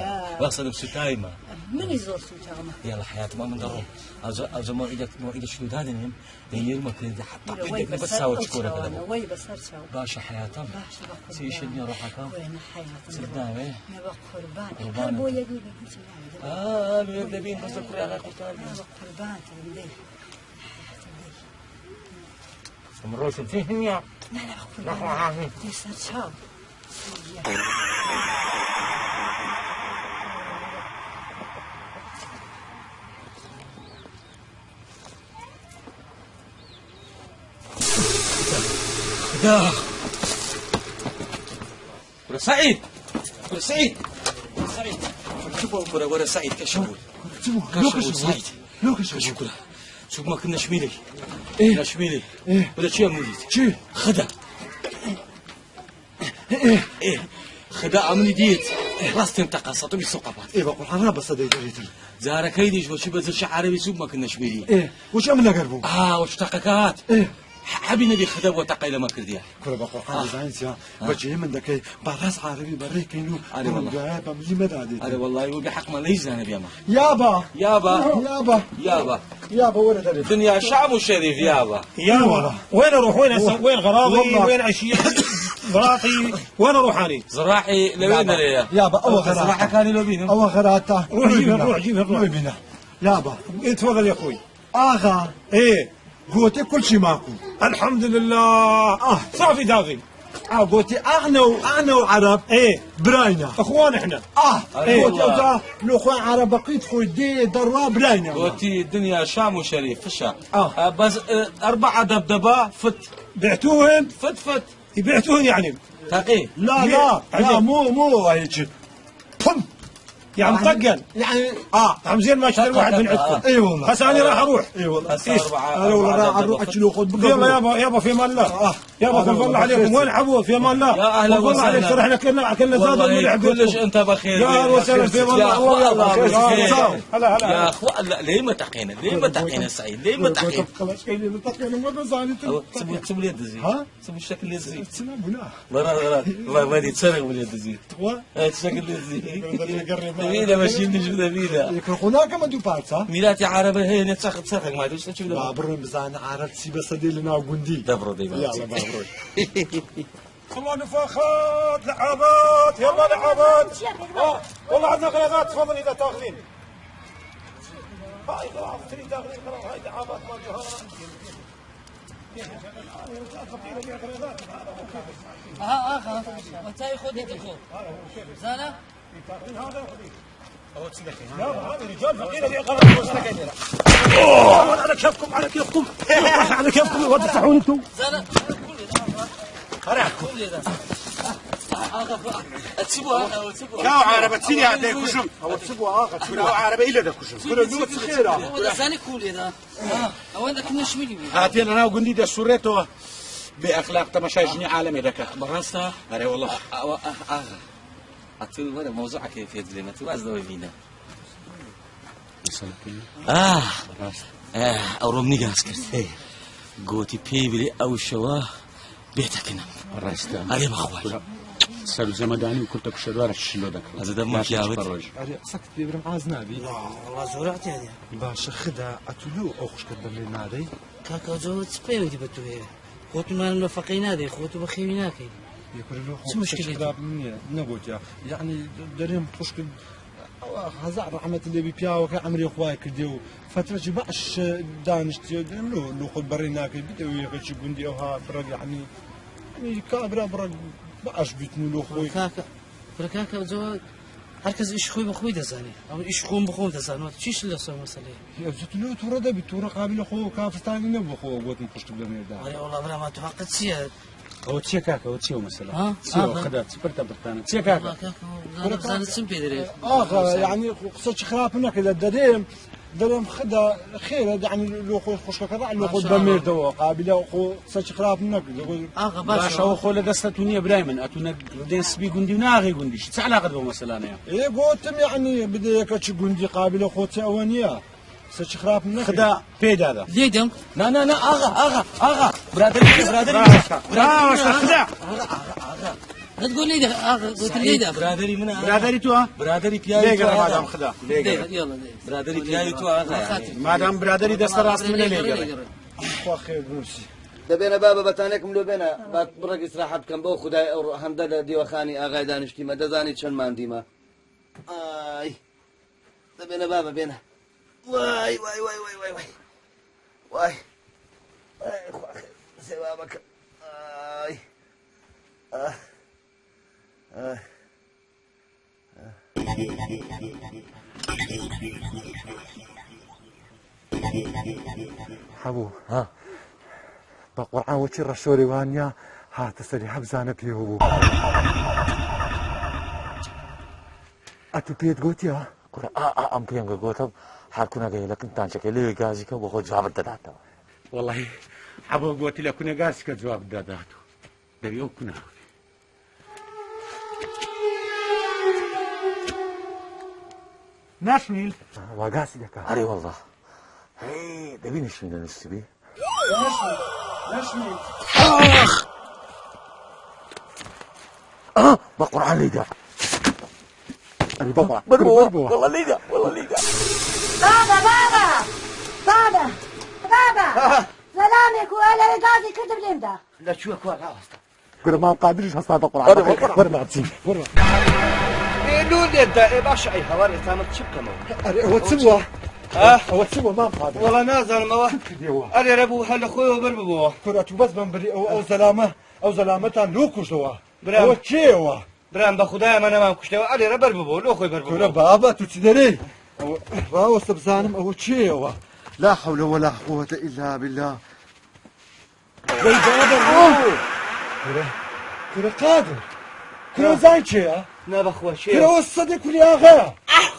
بەخسەدە سوتایمە منی زۆر سوتامە يلا حياتي ما دروم أجا موعدك شنو دادنهم دينير ما كنت حتى بدك بس ساوي شكورة كذا وي بس هرشاو باشا حياتهم سيشدني روحك وين حياتهم سدناوي ما قربان هربو يقول بيبين بس القرآن قرآن قربان تبدي مرات فيهم يا لا قربان تسرشاو لا ورا سعيد ورا سعيد سعيد شوفوا ورا سعيد كشفوا سعيد لو كشفوا شوف ما كنا شميلي ايه شميلي ايه ولا شيء موليد شي خدا ايه خدا عملي ديت راس تنتقصت بسقطات ايه بقول حرام بس هذا يجري زارة كيديش وشي بزر عربي سوق ما كنا شميلي ايه وش عملنا قربو وش تقكات ايه حبي ندي خدا وتقيل ما كرديا كل بقول حرام زاينسيا بجي من ذاك براس عربي بريك انه انا والله بمجي مدادي انا والله وبحق ما ليش انا بيما يابا يابا ولد الدنيا شعب وشريف يابا وين اروح وين غراضي وين عشيه زراعتي وين اروح انا زراعي لوين ليا يابا اول زراعه كان لو بينهم اول غراته روح جيبها بينا يابا تفضل يا اخوي اغا ايه قوتي كل شيء معكم الحمد لله صافي دافي قوتي اغنى وعرب ايه براينا اخوان احنا قوتي الاخوان عرب بقيت خوي دي دروا براينا قوتي الدنيا شام وشريف في الشام بس 4 دبدبه فت بعتوهن فت يبيعتوهن يعني تقي لا مو هيك يعني مطقن يعني عم زين ما اشتري واحد من عندكم اي والله هسه انا راح اروح اي والله انا والله راح اروح اشيل خذ يلا يابا في امان الله يابا فضل الله عليكم وين حبوه في امان الله يا اهلا وسهلا احنا كلنا زاد الملح كلش انت بخير يا اهلا وسهلا في امان الله هلا يا اخوان لا ليه ما تقينا سعيد ليه ما تقينا خلاص كاين اللي تقينا ما زعلت سمو اليد زي سمو الشكل اليد زي برا والله ما تسرق باليد زي الشكل اليد زي ميلا ماشي نجم ميلا يكرهونا كما دو بارتا ميلاتي عربي هي نتسخ ما ادري شو لا برن بزان عرب سي بس دي لنا غندي دبرو ديما يلا بابرو والله نفاخات لعابات يلا لعابات والله عندنا غلابات تفضل اذا تاخذين هاي خلاص تريد تاخذين خلاص هاي لعابات ما جهات وانت خذ هيك الخوف زانا هذا رجال فقير اللي غلط على كيفكم على كيفكم على كيفكم وتفتحون انتم زانا تسيبوها لا عربة تسيني عندك كشم او تسبوا اخر لا عربة إلا ده كشم كل النوت خيره وده زاني كولي ده وين ذاك نشميلي هاتين أنا وقندي ده سورته بأخلاق تمشي جني عالمي ذاك براستا أري والله أتو ولا موضوع كيف يدري ما تو أزدوي فينا أورومني جاس كرت قوتي بيبلي أو شواه بيتكنا الرئيس أري بخوي سالو زمداني وكنت بشدوار الشلو ذاك هذا دمك يا ولد اري سكت بيبرم عازنابي والله زورعتي هذه باش خدا اتلو او خش كدر لي نادي كاكا زود سبيو دي بتوه خوتو ما نفقينا دي خوتو بخيميناكي يقول شو مشكلة نقول يعني دريم مشكل هزار رحمة اللي بيبياو كعمري اخواي كديو فترة باش دانش لو خد بريناك بدو يغش قندي اوها برق يعني كابرا برق باش بيتنو لو خوي كاكا زود هركز ايش خوي بخوي دزاني او ايش خوم بخوم دزاني تشيش اللي صار مسألة يا زتلو تورا ده بتورا قابل اخو كافتاني نبو اخو قوت مخشت بالميدان اي والله بلا ما توقعت سياد هو تشي كاكا هو تشي مثلا تشي خدات سبرتا برتانا تشي كاكا كاكا زانت سمبي دري يعني قصة خراب هناك اذا دريم خدا خير يعني لو خو خوش كذا لو خو بمير دوا قابل اخو قصة خراب هناك باشا هو خو لدستوني برايمن اتونا دنس بي قندي وناغي قندي شو علاقه به مثلا ايه قلت يعني بدي كاتش قندي قابل اخو تاوانيه سەرچ خراپ نەکەی خدا پێدادا لێدەم نا نا نا ئاغا برادری خدا هتقول لي قلت لي ده برادری منە برادری تووە برادری پیاوی لێگەڕە مادام خدا يلا برادری پیاوی تو ئاغا مادام برادری دەستە ڕاست منە لێگەڕێ خوا خێر بنووسی دەبێنە بابە بەتانێکم لۆ بێنە با بڕێک ئیسراحەت بکەم بۆ خدای ئەو هەندە لە دیوەخانی ئاغای دانیشتیمە دەزانی چەند ماندیمە ئای دەبێنە بابە بێنە وای وای وای وای وای وای وای خوا خێر سێوا بکە ئای حەبوو بەقورعان وەچی ڕەشۆری وانە هاتە سەری هەبزانە پێوە بوو ئەتو پێت گوتیە کورە ئەم پێنگە گۆتە هەرکوونەگەی لەکن تانچەکەی لێ گازیکە بۆ خۆ جوابت دەداتەوە والله حەبوو گوتی لە کونەگاسکە جواب داداتەوە دەبی ئەو کونە ناشمیل واگاسی دەکات هەرێ وەڵڵا دەبینی شوینە نووسیبی ناشمیل بە قورعان لێدا بابا والله ليدا والله ليدا بابا سلامك ولا قاضي كتب لي امتى لا شو كوا راوستا قرا ما قادرش هسه بقرعان ورنا تسي ورنا لولي دا باش اي هواري تامت شبكه هو تسوى هو تسوى ما قادر والله نازل ما اري ربو هل اخوي وبربو كرة بس بنبري او زلامه او زلامتان لوكوش هو هو تشيوا برام بخدايا ما انا ما كشتوا اري ربربو لو اخوي بربو كرة بابا تتدري واو استبزانم او تشيوا لا حول ولا قوة الا بالله زي بابا كرة قادر كرة زايتشي نبخوا شيء كرة وصدق كل اغا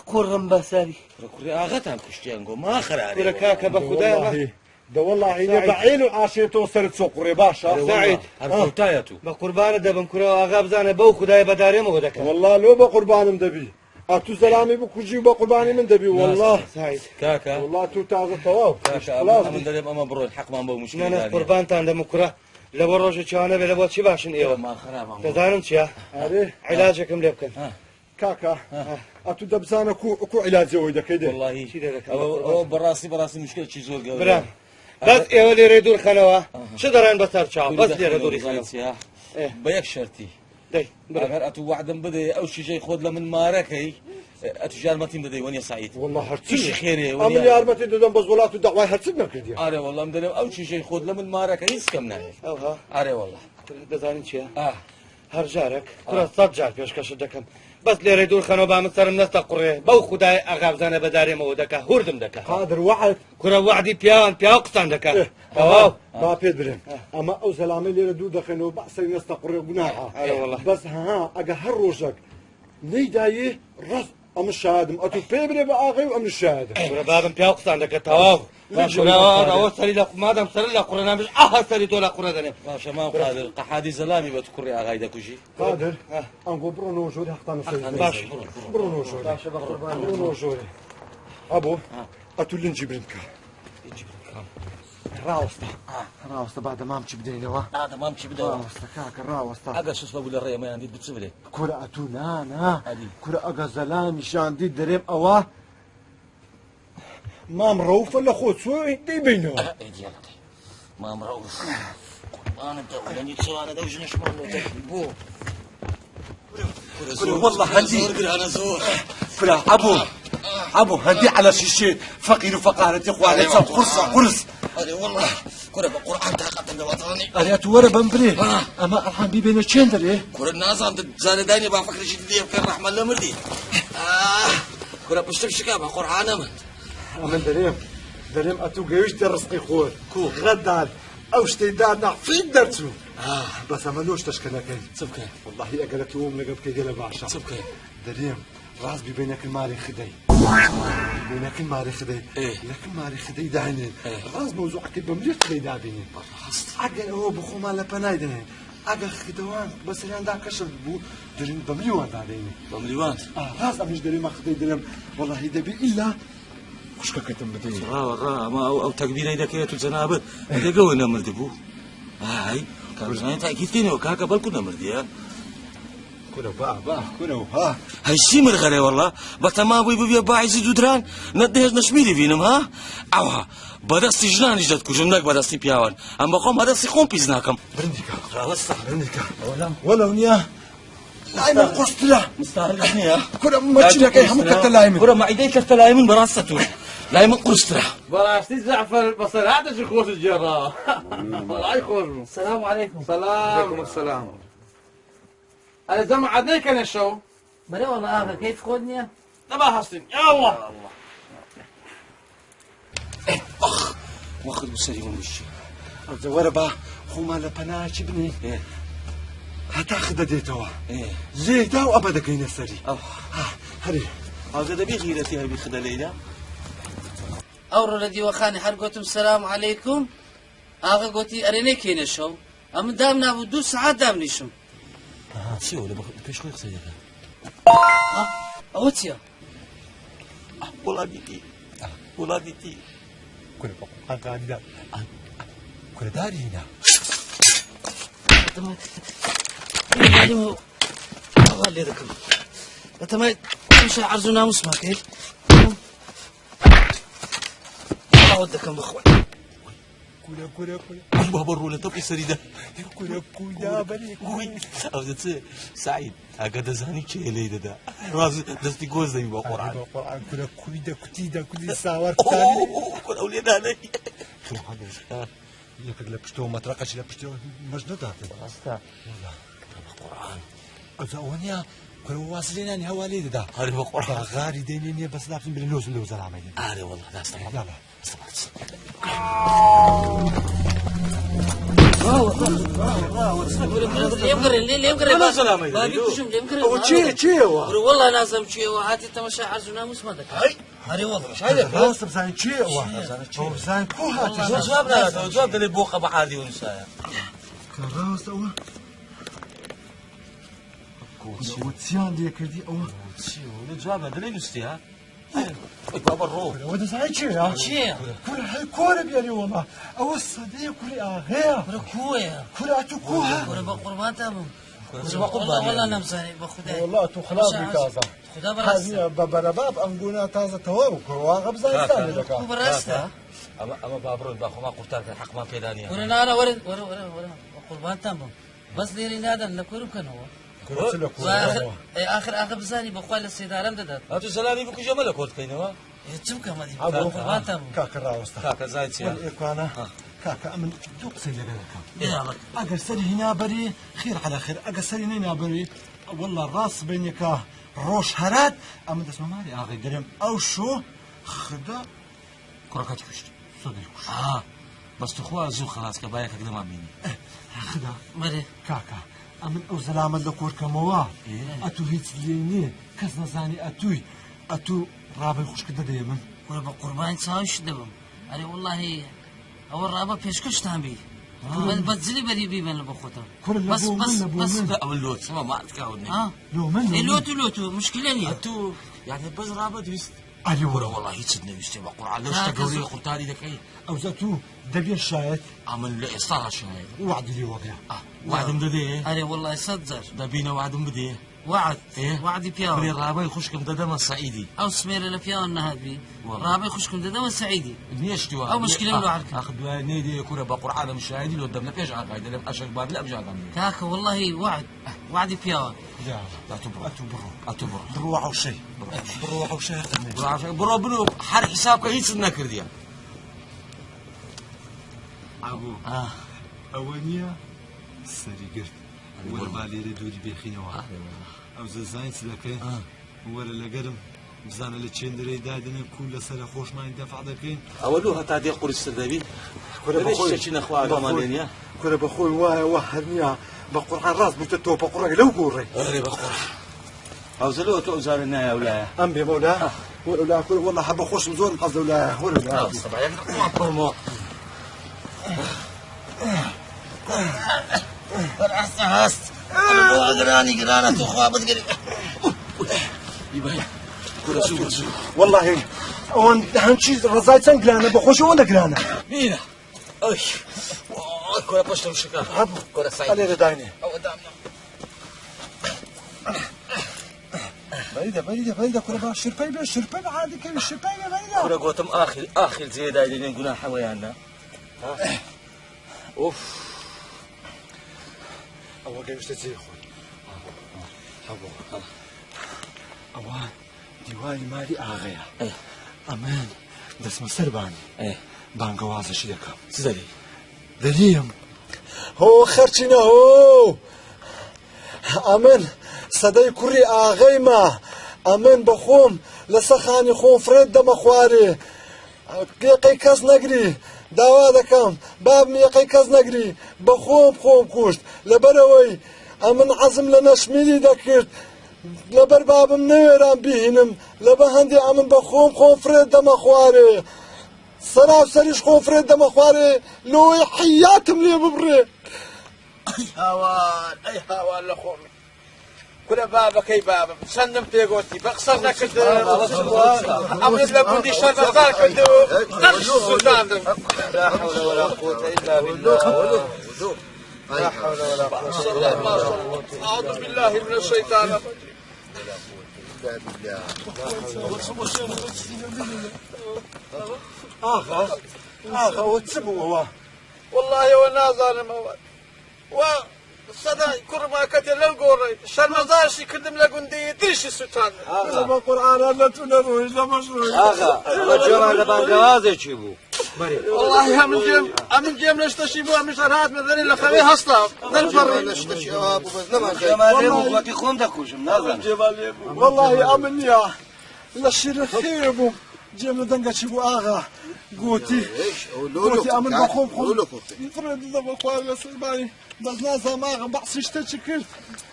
قرم بساري كوري اغتان كشتيانغو ما خراري كرة كاكا بخدايا ده والله هي بعينه عاشيته وصلت سوق باشا سعيد هرفوتايتو بقربان دبن كرة اغا بزانه بو خدايا بداري مو دك والله لو بقربانم دبي اتو زلامي بكوجي بقرباني من دبي والله سعيد كاكا والله تو تاغ طواف كاكا من دريم اما برو الحق ما بو مشكله انا قربان تاع دم كرة لو روج كان بلا بو شي باشن ايوه ما خراب تزارن شيا علاجكم لبكن كاكا اتو دبزانه كو علاج ويدا كده والله او براسي مشكله شي زور قوي برام بس ايه اللي يريدوا الخنوه شو درين بس شعب بس اللي يريدوا الخنوه بيك شرطي داي اگر اتو وعدم بده او شي جاي خذ لمن ماركي اتو جارمتي مدي وين يا سعيد والله هرتي شي خيري امن يا ارمتي دون بزولات الدعوه هرتنا كده اري والله مدري او شي جاي خذ لمن ماركي يسكمنا اوها اري والله دزاني شيا هر جارك كره صد جار پیشکش دکم بس اللي يريدوا الخنوه بعمل صار الناس تقري بو خداي اغابزانه بداري مو دكا هردم دكا قادر وعد كره وعدي بيان قصان دكا ما بيدرم اما او زلامه اللي يريدوا دخنوا بعصر الناس تقري قناعه والله بس ها اجا هروجك نيداي رز ام الشهادم اتو بيبري باغي وام الشهاده كره بابن بيان قصان دكا تواو كره او سري لك مادام سري لك قرنا مش سري دولا قرنا ماشي ما قادر قحادي زلامي بتكري اغايدا كوجي قادر انغو برونو جوري حتى باش برونو جوري برونو جوري ابو اتو اللي نجيب لك راوستا بعد ما مشي بدينا هذا ما مشي بدينا راوستا كاك راوستا اجا شو اسمه ولا الريا ما عندي بتسبلي كرة اتو نا كرة اجا زلامي شان دي دريم اوا ما مروف ولا خوت شو دي بينو ما مروف انا تو يعني تسوى انا دوج نشمان بو والله هدي انا زور كرة ابو هدي على شيشي فقير وفقارة اخواني قرص والله كرة بقرآن تاقت وطني أنا أتورى بمبري أما أرحم بي بين الشندري كرة الناس عند زانداني بفكر شيء دي كان رحمة الله مردي كرة بشتك شكابة قرآن أمن دريم أتو جيش درسقي خور غدال أو شتيدان نعفين درتو بس أمنوش تشكلكين سبكين والله أقلت يوم لقب كي قلب عشان سبكين دريم راس بي بينك المالي خدي بينك المالي خدي لك المالي خدي دهنين راس موضوع كده بمليح خدي دابين عقل هو بخو مال بنايدين عقل خدوان بس اللي عندها كشف بو دريم بمليوان دابين بمليوان راس أمش دريم خدي دريم والله دبي إلا خوشکەکەتم بدەیت ڕاوەڕا ئەمە ئەو تەکبیرەی دەکەوێت و جەنابەت دەگەوە نەمردی بوو ئای کابزانانی تاکیدکەینەوە کاکە بەڵکو نەمردیە کورە با کورە ها هەیچی مرغەرێ وەڵا بە تەما بووی ببێ باعیزی دوودران نەدەهێز نەشمیری بینم ها ئەوە بەدەستی ژنانیش دەتکوژم نەک بەدەستی پیاوان ئەم بەخۆم بەدەستی خۆم پیس ناکەم برندیکە ڕاوەستا برندیکە وەلەو نییە لای من قورسترا مستاهل نییە کورە مەچینەکەی هەموو کەتە لای من کورە مەعیدەی کەتە لای من بەڕاستە توش لای من قورسترا بەڕاستی زعفەر بەسەرهاتەشی خۆشت جێڕاوە وەڵای خۆش بوو السلام عليكم سلام السلام أنا زعما عدناي كان الشو بلا والله آخر كيف خدني تبع حسين يا الله أخ واخد بسري من وشي زوارە با خۆمان لە پەناچی بنی هەتاخدە دێتەوە زێدا و ئەبە دەکەینە سەری هەرێ هذا دەبی غیرەتی هەربی خدە لەیلا أورو الذي وخاني حر قلتم السلام عليكم آخر قلتي أريني كين الشو أما دامنا بدو ساعات دامنيشم چی ولی پیش خۆی قسە دەکەم ئەوە چییە؟ وڵاتی تی کورە بەقورقاندا کورە دارینە ئەوە لێ دەکەم بەتەمای هەمیشە عەرز و ناموسما کرد ئەوە دەکەم بخۆی کورە ئەی بابە ڕۆ لە تەپی سەریدا کورە کویدا بەرێ ئەو دەچێ سعید ئەگە دەزانی چێ لێی دەدا ڕاز دەستی گۆز دەوی بە قورئان کورە کویدا کوتی ساوار کوتانی کورە ئەو لێدانەی یەکێک لە پشتەوە مەترەقەشی لە پشتەوە مەش نەداتێ ڕاستە قورئان ئەوە نییە کورە واز لێنانی هەوا لێ دەدا هەرێ بە قورئان غاری دێنێ نییە بەس دابچین بێ لۆز لەو زەلامەی ئارێ وەڵڵا داستە یاڵا والله نازم چیەوە هاتی تەماشا عەرز و ناموسما دەکەم هەرێ والله ڕاستە بزانین چیەوە بزانین کو هاتی جواب نادەوە جواب دەڵێ بۆقە بە عادی ونسایە ڕاستە ئەوە چیان لێ کردی ئەوە جواب نادەڵێ نووسی ها بابا ڕۆ ئەوە دەزانین چییە کورە هەر کۆرە بێنێ وەڵا ئەوە سەدەیە کوری ئاغەیە کورە کووەیە کورە تو کوها کورە بە قوربانتان بووم والله نەمزانی بە خودای والله تو خلاصی تازە خدا بەڕاستە بە بەرەباب ئەم گونە تازە تەواو کوڕواغە بزانستانی دەکات بەڕاستە ئەمە با بڕۆین با خۆما قورتار کرد حەقمان پێدا نییە کورە نانە وەرە بە قوربانتان بووم بەس لێرەی نادەن لە کورم بکەنەوە آخر بزانی بەخوا لە سێدارەم دەدات ئەتو سەلامی بکوژەمە لە کۆت بکەینەوە چ بکەمەدی قوربانتان بووم کاکە ڕاوەستە کاکە زای چیە ئێکوانە کاکە ئەمن دوو قسەی لەگەڵ دەکەم ئەگەر سەری هینابەری خێر عەلا خێر ئەگەر سەری نەینابەری والله ڕاست بینێکە ڕۆژ هەرات ئەمە دەچمە ماری ئاغای گەرم ئەو شۆ خدا کوڕەکەتی کوشت سۆدەی کوشت بەس توخوا زوو خەلاص کە بایەکەک لەمان بینی خدا بەرێ کاکە ئەمن ئەو زەلامەت لە کۆرکەمەوە ئەتو هیچ لێ نییە کەس نەزانی ئەتووی ئەتو ڕابەی خوشکە دەدەیە من وەرە بە قوربانی چاویش دەبم ئەرێ وەڵڵاهی ئەوە ڕابە پێشکەشتان بی بەجلی بەری بیبن لە بۆ خۆتەوە بەس ئەوە لۆت سەما ماتکاونی لۆت و مشکلە نییە تو یعنی بەس ڕابە دویست ئەلی وەرە وەڵڵا هیچت نەویستێ بە قورئان لەو شتە گەورەی قورتاری دەکەی ئەوزە تو دەبێت شایەت ئەمن لە ئێستا شایەت وعدی لێ وەگرە وعدم دەدێ ئەرێ وەڵڵای سەد جار دەبینە وعدم بدێ وعدی پیاوە بڵێ ڕابەی خوشکم دەدەمە سەعیدی ئەو سمێرە لە پیاوە نەهاتبی ڕابەی خوشکم دەدەمە سەعیدی نیشتیوە ئەو مشکلەم لە عەرکە ئاخ دوای نەیدێ کوورە بە قورئانم شایدی لۆ دەم لە پێش ئاغای دەلێم ئەشەک باب لە ئەبژادەم کاکە وەڵڵاهی وعدی پیاوە ئەتو بڕۆ بڕۆ حەوشەی بڕۆ حەوشەی بڕۆ بنو هەر حیسابکە هیچت نەکردیە ئەوە نییە سەری گرت وەرە با لێرە دووری بێخینەوە ئەو زەزانین چلەکەی وەرە لەگەرم بزانە لە چێندرەی دادنە کو لەسەرە خۆشمانی دەفع دەکەین ئەوە لۆ هەتا دێ قورستر دەبی شتێکی نەخواگەمان لێ نییە کورە بەخۆی وایە وە هەر نییە بە قورئان ڕاست بووتە تۆپە قوڕەک لەو گۆڕێ بە قورئان ئەوزە لۆ تۆ ئەوزارە نایە ئەولایە ئەم بێ مەولا وەرەولا کورە وەڵڵا هەبە خۆشم زۆرم حەز لەولایە وەرەولا بەڕاستە هەست گرانی گرانە تۆ خوا بتگری كورة زوو زوو والله ئەوان هەمچی ڕزای چەند گرانە بەخۆش ئەوەندە گرانە بینە ئەی کورە پشتم شکا کورە سای لێرە داینێ بەریدە کورە باش شرپەی بێ شرپەی بە عادیکەوی شرپەی بێ بەریدە کورە گۆتم ئاخر جێدای دێنێن گوناه هەوەیانە ئۆف ئەوە گەیشتە جێ خۆی ئەوە دیواری ماری ئاغەیە ئەمن دەسمە سەربانی بانگەوازەشی دەکەم چ دەری دەریم هۆ خەرچینە هۆ ئەمن سەدەی کوڕی ئاغەیمە ئەمن بەخۆم لە سەخانی خۆم فرێت دەمە خوارێ یەقەی کەس نەگری داوا دەکەم بابم یەقەی کەس نەگری بەخۆم خۆم کوشت لەبەرەوەی ئەمن عەزم لە نەشمیری دەکرد لەبەر بابم نەوێران بیهینم لەبە هەندێ ئەمن بەخۆم خۆم فرێت دەمە خوارێ سەراسەریش خۆم فرێت دەمە خوارێ لۆی حیاتم لێ ببڕێ ئەی هاوار لە خۆمی کورە بابەکەی بابم چەندم پێگوتی بە قسە نەکردم ئەمروز لە گوندی شەرمەزار کردەوە قەرش سووتاندم لا حول ولا قوة إلا بالله لا حول ولا قوة إلا بالله أعوذ بالله من الشيطان ئاغا وەچبووەوە والله ونازانم صدای کوڕماکەتێ لەو گۆڕی شەرمەزارشی کردم لە گوندی تریشی سووتاندم بە قورئانە لە تو نەڕۆیش لەمەش ڕۆی ئەمە جێمان لە بانگەوازێکی بوو والله ئەمن گێم لە شتەشی بوو ئەمیش هاتمە دەرێ لە خەوێ هەستام دەرفەڕێ لە شتەشی ئەوە بوو بەس نەمانجێمانێ بوو وەتی خۆم دەکوژم نازانم والله ئەمن نییە لە شیرە خێ بووم جێم لە دەنگەچی بوو ئاغا گوتی ئەمن بەخۆم فرێت دەمە خوار لە سەربانی بەس نازانم ئاغا بەعسی شتێکی کرد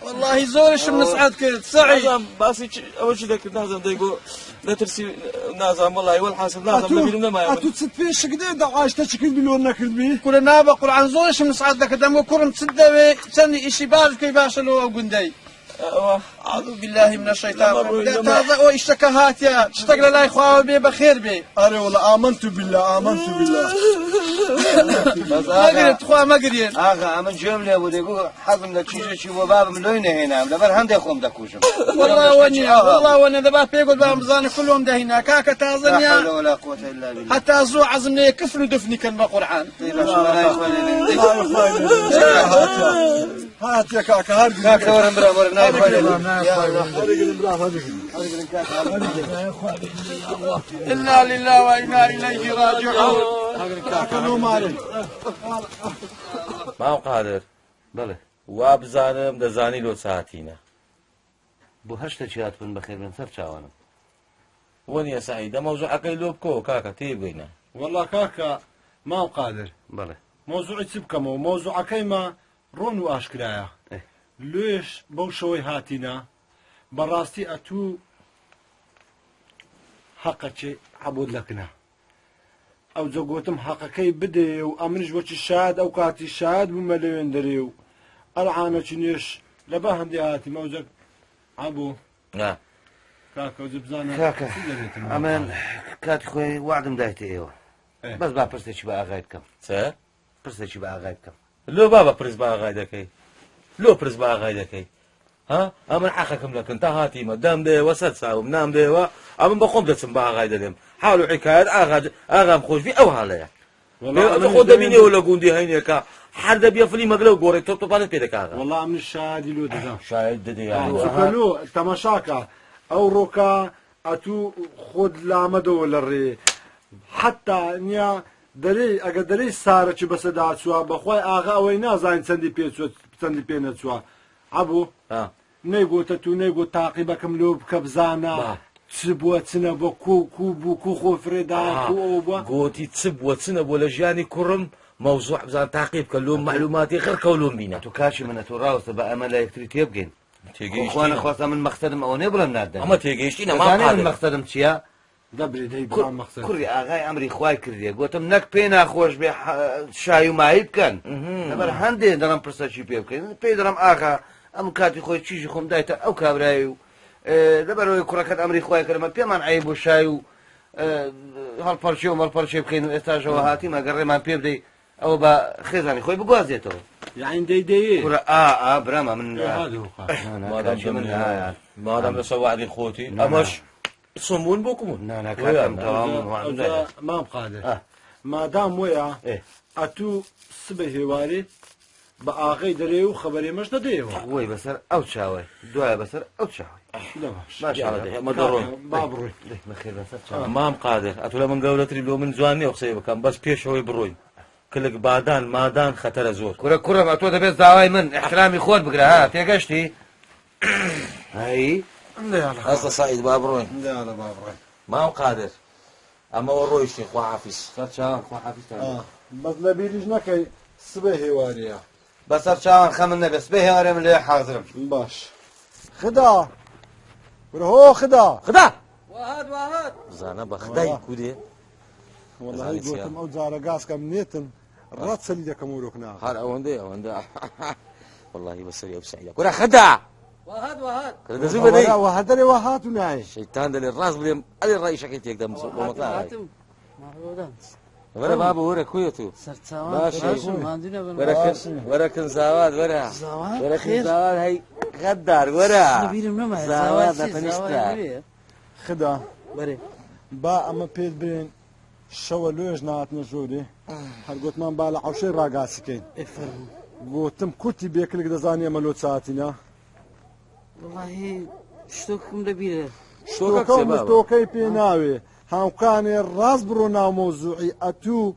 والله زۆرشم نسعەت کرد سەعید باسی ئەوە چی دەکرد نازانم دەیگۆ نەترسی نازانم وەڵی وەڵحاسب نازانم لەبیرم نەمایە ئەتوو چت پێشک دێ دەعا شتێکی کرد بلۆر نەکردبی کورە نابە قورئان زۆرشم نسعەت دەکردم وە کوڕم چت دەوێ چەندی ئیشی باش بکەی باشە لەوە ئەو گوندەی أعوذ بالله من الشيطان تازە ئەو ئیشتەکە هاتیە شتێک لە لای خواوە بێ بەخێر بێ ئەرێ وەڵا ئامەنتو بالله ئامەنتو بالله مەگرێت خوا مەگرێن ئاغا ئەمە گوێم لێ بوو دەیگو حەزم لە چیزێکی بۆ بابم لۆی نەهێنام لەبەر هەندێک خۆم دەکوژم والله نییە والله وەنە دەبا پێگوت بام بزانە کلۆم دەهینا کاکە تازە نییە هەتا زوو عەزم لێ کفر و دفنی کەن بە قورئان هاتیە کاکە هەر کاکە وەرم برا وەرم نای إنا لله وإنا إليه راجعون ماو قادر بەڵێ وا بزانم دەزانی لۆ ساعتینە بۆ هەشتە چیات بن بەخێر بن سەر چاوانم وەنیە سعید دەمەوزوعەکەی لۆ بکۆ کاکە تێبگەینە والله کاکە ماو قادر بەڵێ مۆزوعی چ بکەمەوە مۆزوعەکەیمە ڕۆن و ئاشکرایە لێش بەو شەوەی هاتینە بەڕاستی ئەتوو حەقەکێ عەبۆت لەکنە ئەو جە گۆتم حەقەکەی بدێ و ئەمنش وەچی شاد ئەو کاتی شاد بوومە لەوێن دەرێ و ئەلعانەکی نوێش لەبە هەندێ هاتی مەوزەک عەبوو کاکە وزە بزانە کاکە ئەمن کاتی خۆی وعدم دایتە ئێوە بەس با پرسێکی بە ئاغای بکەم پرسێکی بە ئاغای بکەم لۆ بابە پرس بە ئاغای دەکەی لۆ پرس بە ئاغای دەکەی ها ئەمن حەقەکەم دەکەن تا هاتیمە دەم دێوە سەد ساوم نام دێوە ئەمن بەخۆم دەچم بە ئاغای دەدەم حاڵ و حکایەت ئاغام خۆشبی ئەو هاڵەیە خۆ دەبینێەوە لە گوندی هەینێکە هەر دەبیە فلی مەگرە و گۆڕێت تۆپانت پێ دەکاتە والله ئەمن شادی لۆ دەدەم شاید دەدەیە لۆ تەماشاکە ئەو ڕۆکە ئەتوو خۆت لامەدەوە لە ڕێ حتا نییە دەرەی ئەگە دەرەی سارەکی بەسەدا چووە بەخوای ئاغا ئەوەی نازانین چەندی پێ نەچووە عەبوو نەیگوتە تو نەیگوت تاقیبەکەم لۆ بکە بزانە چ بووە چنە بۆ کو بوو کو خۆ فرێدا ئەوە بووە گوتی چ بووە چنە بۆ لە ژیانی کوڕم مەوزوع بزان تاقیب کە لۆم معلوماتی خڕکە و لۆم بینە تو کاشی منە تۆ ڕاوەستە بە ئەمە لە یەکتری تێبگەین خۆوانە خواستە من مەقسەدم ئەوە نێ بڵم نادەن ئەمە تێگەیشتی نەما من مەقسەدم چییە کوڕی ئاغای ئەمری خوای کردیە گوتم نەک پێی ناخۆش بێ شای و مایی بکەن لەبەر هەندێ دەڵم پرسەکی پێ بکەین پێی دەڵم ئاغا ئەم کاتی خۆی چیژی خۆم دایتە ئەو کابرایی و لەبەرەوەی کوڕەکەت ئەمری خۆی کردمە پێمان عیب و شای و هەڵپەرچێ و مەڵپەرچێ بخین و ئێستاژەوە هاتیمە گەڕێمان پێ بدەی ئەوە بە خێزانی خۆی بگوازێتەوە یعنی دەیدەیێ برامە من مادام لەسەر وعدی خۆتی ئەمەش سمبوون بۆ کومون مام قادر مادام وەیە ئەتوو سبە هێوارێت بە ئاغای دەرێ و خەبەرێمەش دەدەیەوە وەی بەسەر ئەو چاوەی دوایە بەسەر ئەو چاوەی مام قادر ئەتو لە من گەورەتری لۆ من جوان نییە قسەی بکەم بەس پێشەوەی بڕۆین کلک بادان مادان خەتەرە زۆر کوڕم ئەتۆ دەبێت داوای من احترامی خۆت بگرە ها تێگەشتی هەی هەستە سعید با بڕۆین مام قادر ئەمەوە ڕۆیشتی خواحافیز بەس لە بیریش نەکەی سبە هێوارەیە بەسەر چاوان خەمن نەبێ سبە هێوارێ من لێ حازرم باش خدا برهۆ خدا خدا وهات وهات زانە بە خدای کودێ وەڵاهی گوتم ئەو جارە گاسکەم نێتن ڕات سەلی دەکەم وەرۆک نا هەر ئەوەندە وەڵاهی بەسەری ئەو سعیدە کورە خدا وهات وهات دەزوو بەدەی وهدەرێ وهات و نایە شەیتان دەلێ ڕاست بڵێم ئەلێ ڕای شەکەی تێکدەم وەرە بابە وەرە کوێ تو وەرەکن زاوات وەرە وەرەکن زاوات هەی غەدار وەرە زاوات دەتەنیشتە خدا با ئەمە پێت برێن شەوە لێژ ناتنە ژۆرێ هەر گوتمان با لە عەوشەی ڕاگاسیکەین گوتم کورتی بێکلک دەزانی ئەمە لۆ چاتینە وڵاهی شتۆکم لەبیرە شتۆکەی پێ ناوێ هاوکانێ ڕاست بڕۆ ناو مۆزوعی ئەتوو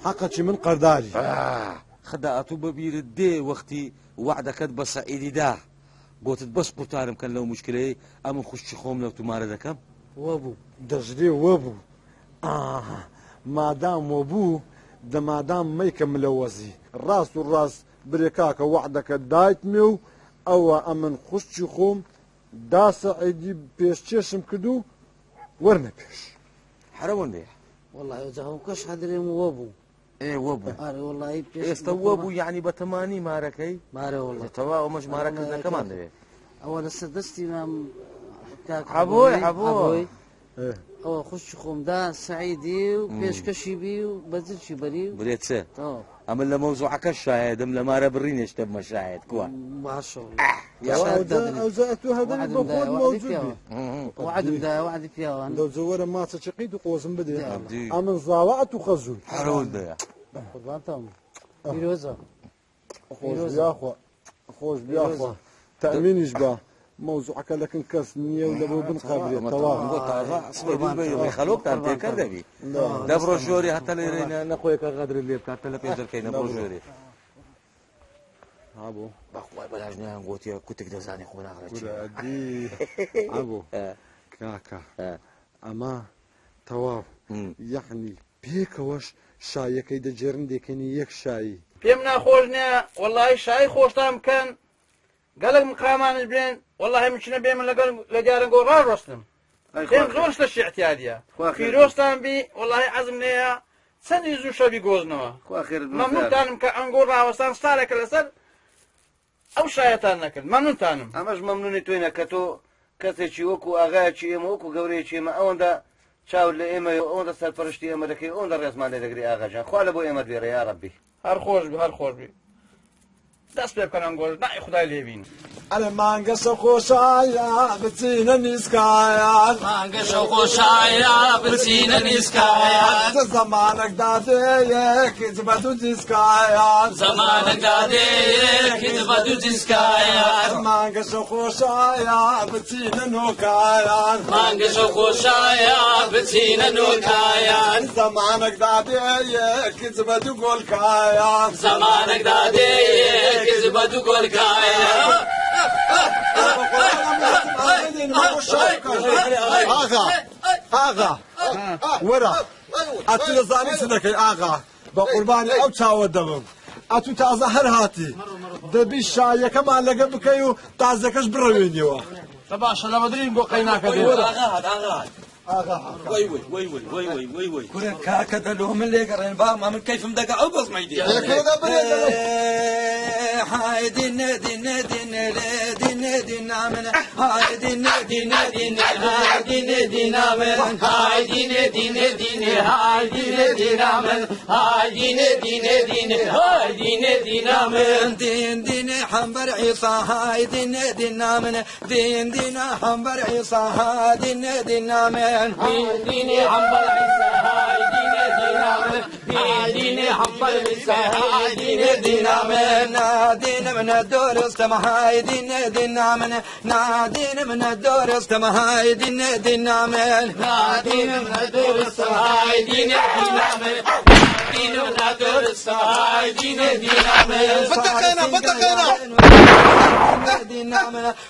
حەقەکی من قەرداری خدا ئەتوو بەبیرت دێ وەختی وعدەکەت بە سەعیدیدا گوتت بەس قورتارم کەن لەو مشکلەیە ئەمن خوشتی خۆم لەو تومارە دەکەم وەبوو دەژرێ وەبوو مادام وەبوو دەمادام مەیکەم لە وەزی ڕاست و ڕاست برێ کاکە وعدەکە دایتمێ و ئەوە ئەمن خوشتی خۆم دا سەعیدی پێشچێشم کردو وەرنە پێش حرەوەندێ والله جاهم كش حدريم وابو ايه وابو اري والله استا وابو يعني بتماني ماركي ماري والله توا مش ماركنا كمان ده اول السدستي نام حبوي او خش خمدان سعيدي وبيش كشيبي وبزل شبري بريت سه اما لموضوعك الشاهد ام لما ربرين يشتب مشاهد كوا ما شاء الله يا ولد اوزاتو هذا بقول موجود وعد بدا وعد فيها لو زور ما تشقيد وقوزم بدي امن زواعت وخزول حرول ده قربانتهم فيروزه خوش يا اخو خوش يا اخو تامين يشبه موضوعك لكن كاس نيه ولا بن قابل تواف اصلا خلوك انت كذبي دبر جوري حتى لينا نخويك غادر اللي حتى لا بينزل كاين دبر جوري ابو باخوي بلاش نقول يا كنت كده زاني خونا خرجت ابو كاكا اما تواف يعني بيكوش شاي كيد جيرن ديكني يك شاي بيمنا خوجنا والله شاي خوشتام كان قالك مقامان بين والله مشنا بين لجار نقول رستم بين زورش للشي اعتيادية في روستان بي والله عزم ليها سن يزو شبي قوزنوا ممنون تانم كأنقول راوستان ستارك الأسر أو شايتان نكل ممنون تانم أماش ممنوني توينا كتو كتشي وكو أغاچي إما وكو قوريچي إما أوندا چاول لإما أوندا سرپرشتي إما دكي أوندا رسمان لدقري آغا جان خوال بو إما دويرا يا ربي هر خوش بي دست بێ بکەن ئەنگۆژ نای خدای لێبین ئەلە مانگەشە خۆشایە بچینە نیسکایان مانگەشە خۆشایە بچینە نیسکایان زەمانێکدا دێیەک بە دوو دیسکایان زەمانێکدا دێیەک بە دوو دیسکایان مانگەشە خۆشایە بچینە نۆکایان مانگەشە خۆشایە بچینە نۆکایان زەمانێکدا دێیەک بە دوو گۆلکایان زەمانێکدا دێیەک كذبة تقول كايا آغا ورا أتو لزاني سنكي آغا بقرباني أو تاوى الدمم أتو تازه هر هاتي دبي شاية كمان لقى بكيو تازه كش بروينيوا تباشا لمدرين قو قيناك دي آغا وي كورن كاكا دلو من اللي قرن با ما من كيف مدقع أو بس ما يدي هاي دين دين دين دين دين من هاي دين دين دين هاي دين دين من هاي دين دين دين هاي دين دين من هاي دين دين دين هاي دين دين من دين دين حنبر عصا هاي دين دين من دين دين حنبر عصا هاي دين دين من دين حنبر عصا هاي دين دين من دين حنبر عصا هاي دين دين من نادين من الدور استمع هاي دين دين من نادين من الدور استمع هاي دين دين من نادين من الدور استمع هاي دين دين من نادين من الدور استمع هاي دين دين من فتكينا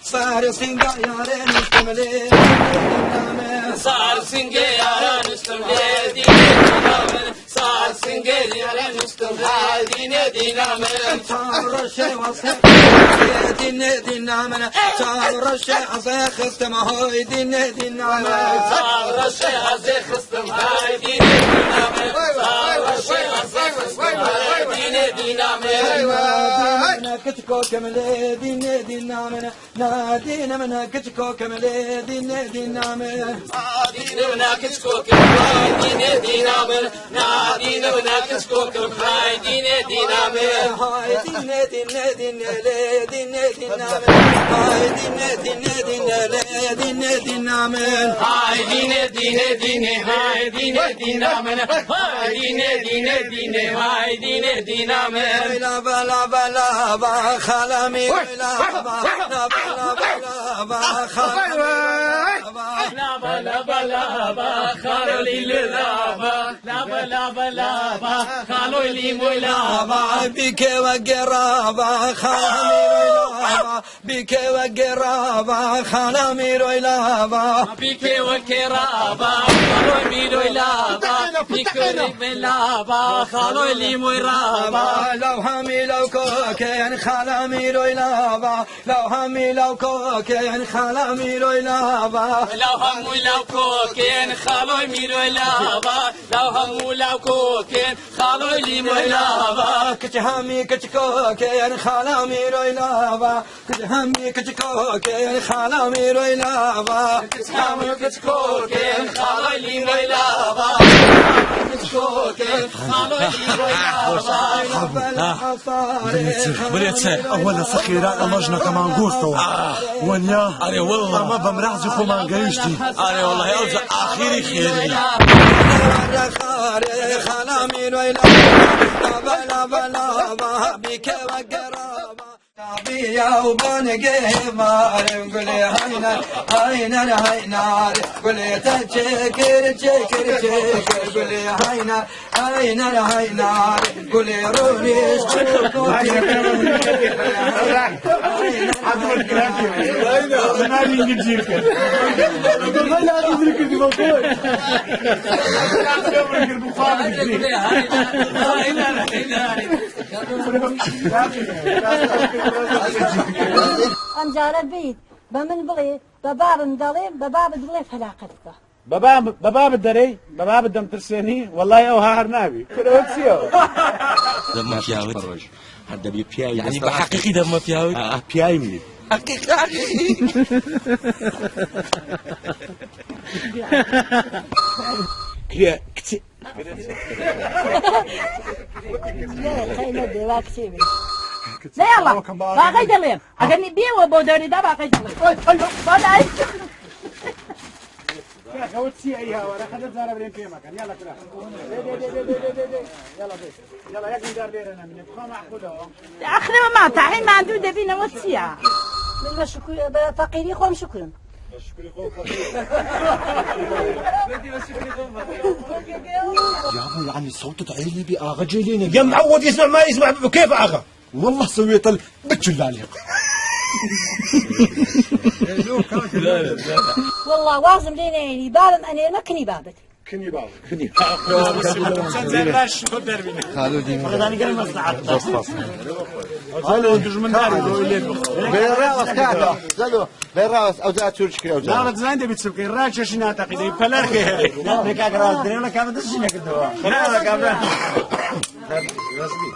صار سنجا يارين استملي صار سنجا يارين استملي صار سنجا يارين استملي دين دين من صار شيء وصل دين دين من صار شيء عزيخ استمع هاي دين دين من صار شيء عزيخ استمع هاي دين دين من صار شيء عزيخ استمع هاي دين دين من كتكو كملي دين دين من نادين من كتكو كملي دين دين من نادين من كتكو كملي دين دين من نادين من كتكو كملي دين دين من هاي دين دين دين دين دين من هاي دين دين دين دين دين من هاي دين دين دين هاي دين دين من هاي دين دين دين هاي دين دين من لا بلا بلا با خلامي لا با لا بلا با خلامي لا بلا بلا با خلولي لا با لا بلا بلا با خلولي مولا با بك وقرابا خلامي با بك وقرابا خلامي لا با بك وقرابا خلامي لا با بك لا با خلولي مولا با لو همي لو كوكين خلامي لابا لو همي لو كوكين خلامي لابا لو همي لو كوكين خلامي لابا لو همي لو كوكين خلامي لابا كش همي كش كوكين خلامي لابا كش همي كش كوكين خلامي لابا كش همي كش كوكين خلامي لابا كش كوكين خلامي لابا أولا سخيرا أمجنا كمان قوستو ونيا أري والله أما بمرعزي خو ما نقايشتي أري والله يا أوزع آخري خيري خلامي لابا لابا لابا بك وقرابا يا وبنقي مار قولي هينار هينار قولي تشكر تشكر تشكر قولي هينار هينار قولي روني ام جاربيت بمن بغي بباب مدلي بباب دلي فلاقتك بباب الدري بباب الدم ترسيني والله اوها هرنابي كروتسيو دم فياوي هذا بيبياي يعني بحقيقي دم فياوي بياي مين حقيقي هي كتي لا خينا دواك سيبي لا يلا باقي دليم اغني بيه وبودري ده باقي دليم باقي يا خوتسي ايها ورا خدت زاره برين في مكان يلا كده يلا بيت يلا يا قدر ليرنا من بخا معقوله اخنا ما تعين ما عنده دبينا وتسيا من شكر فقيري خوم شكرا يا ابو يعني صوتك عيني بآغا جيلين يا معود يسمع ما يسمع كيف آغا والله سويت بتشل عليك والله وازم لينا يعني بابم انا ما كني بابك كني بابك كني خالو دي انا قال مصلحه بس قالوا دجمن داري بيراس كذا زلو بيراس او ذات تشكي او لا زين دي بتسبقي راش شنو تقدي فلرك نك اقراص درينا كام تشنك الدواء لا لا كام رسمي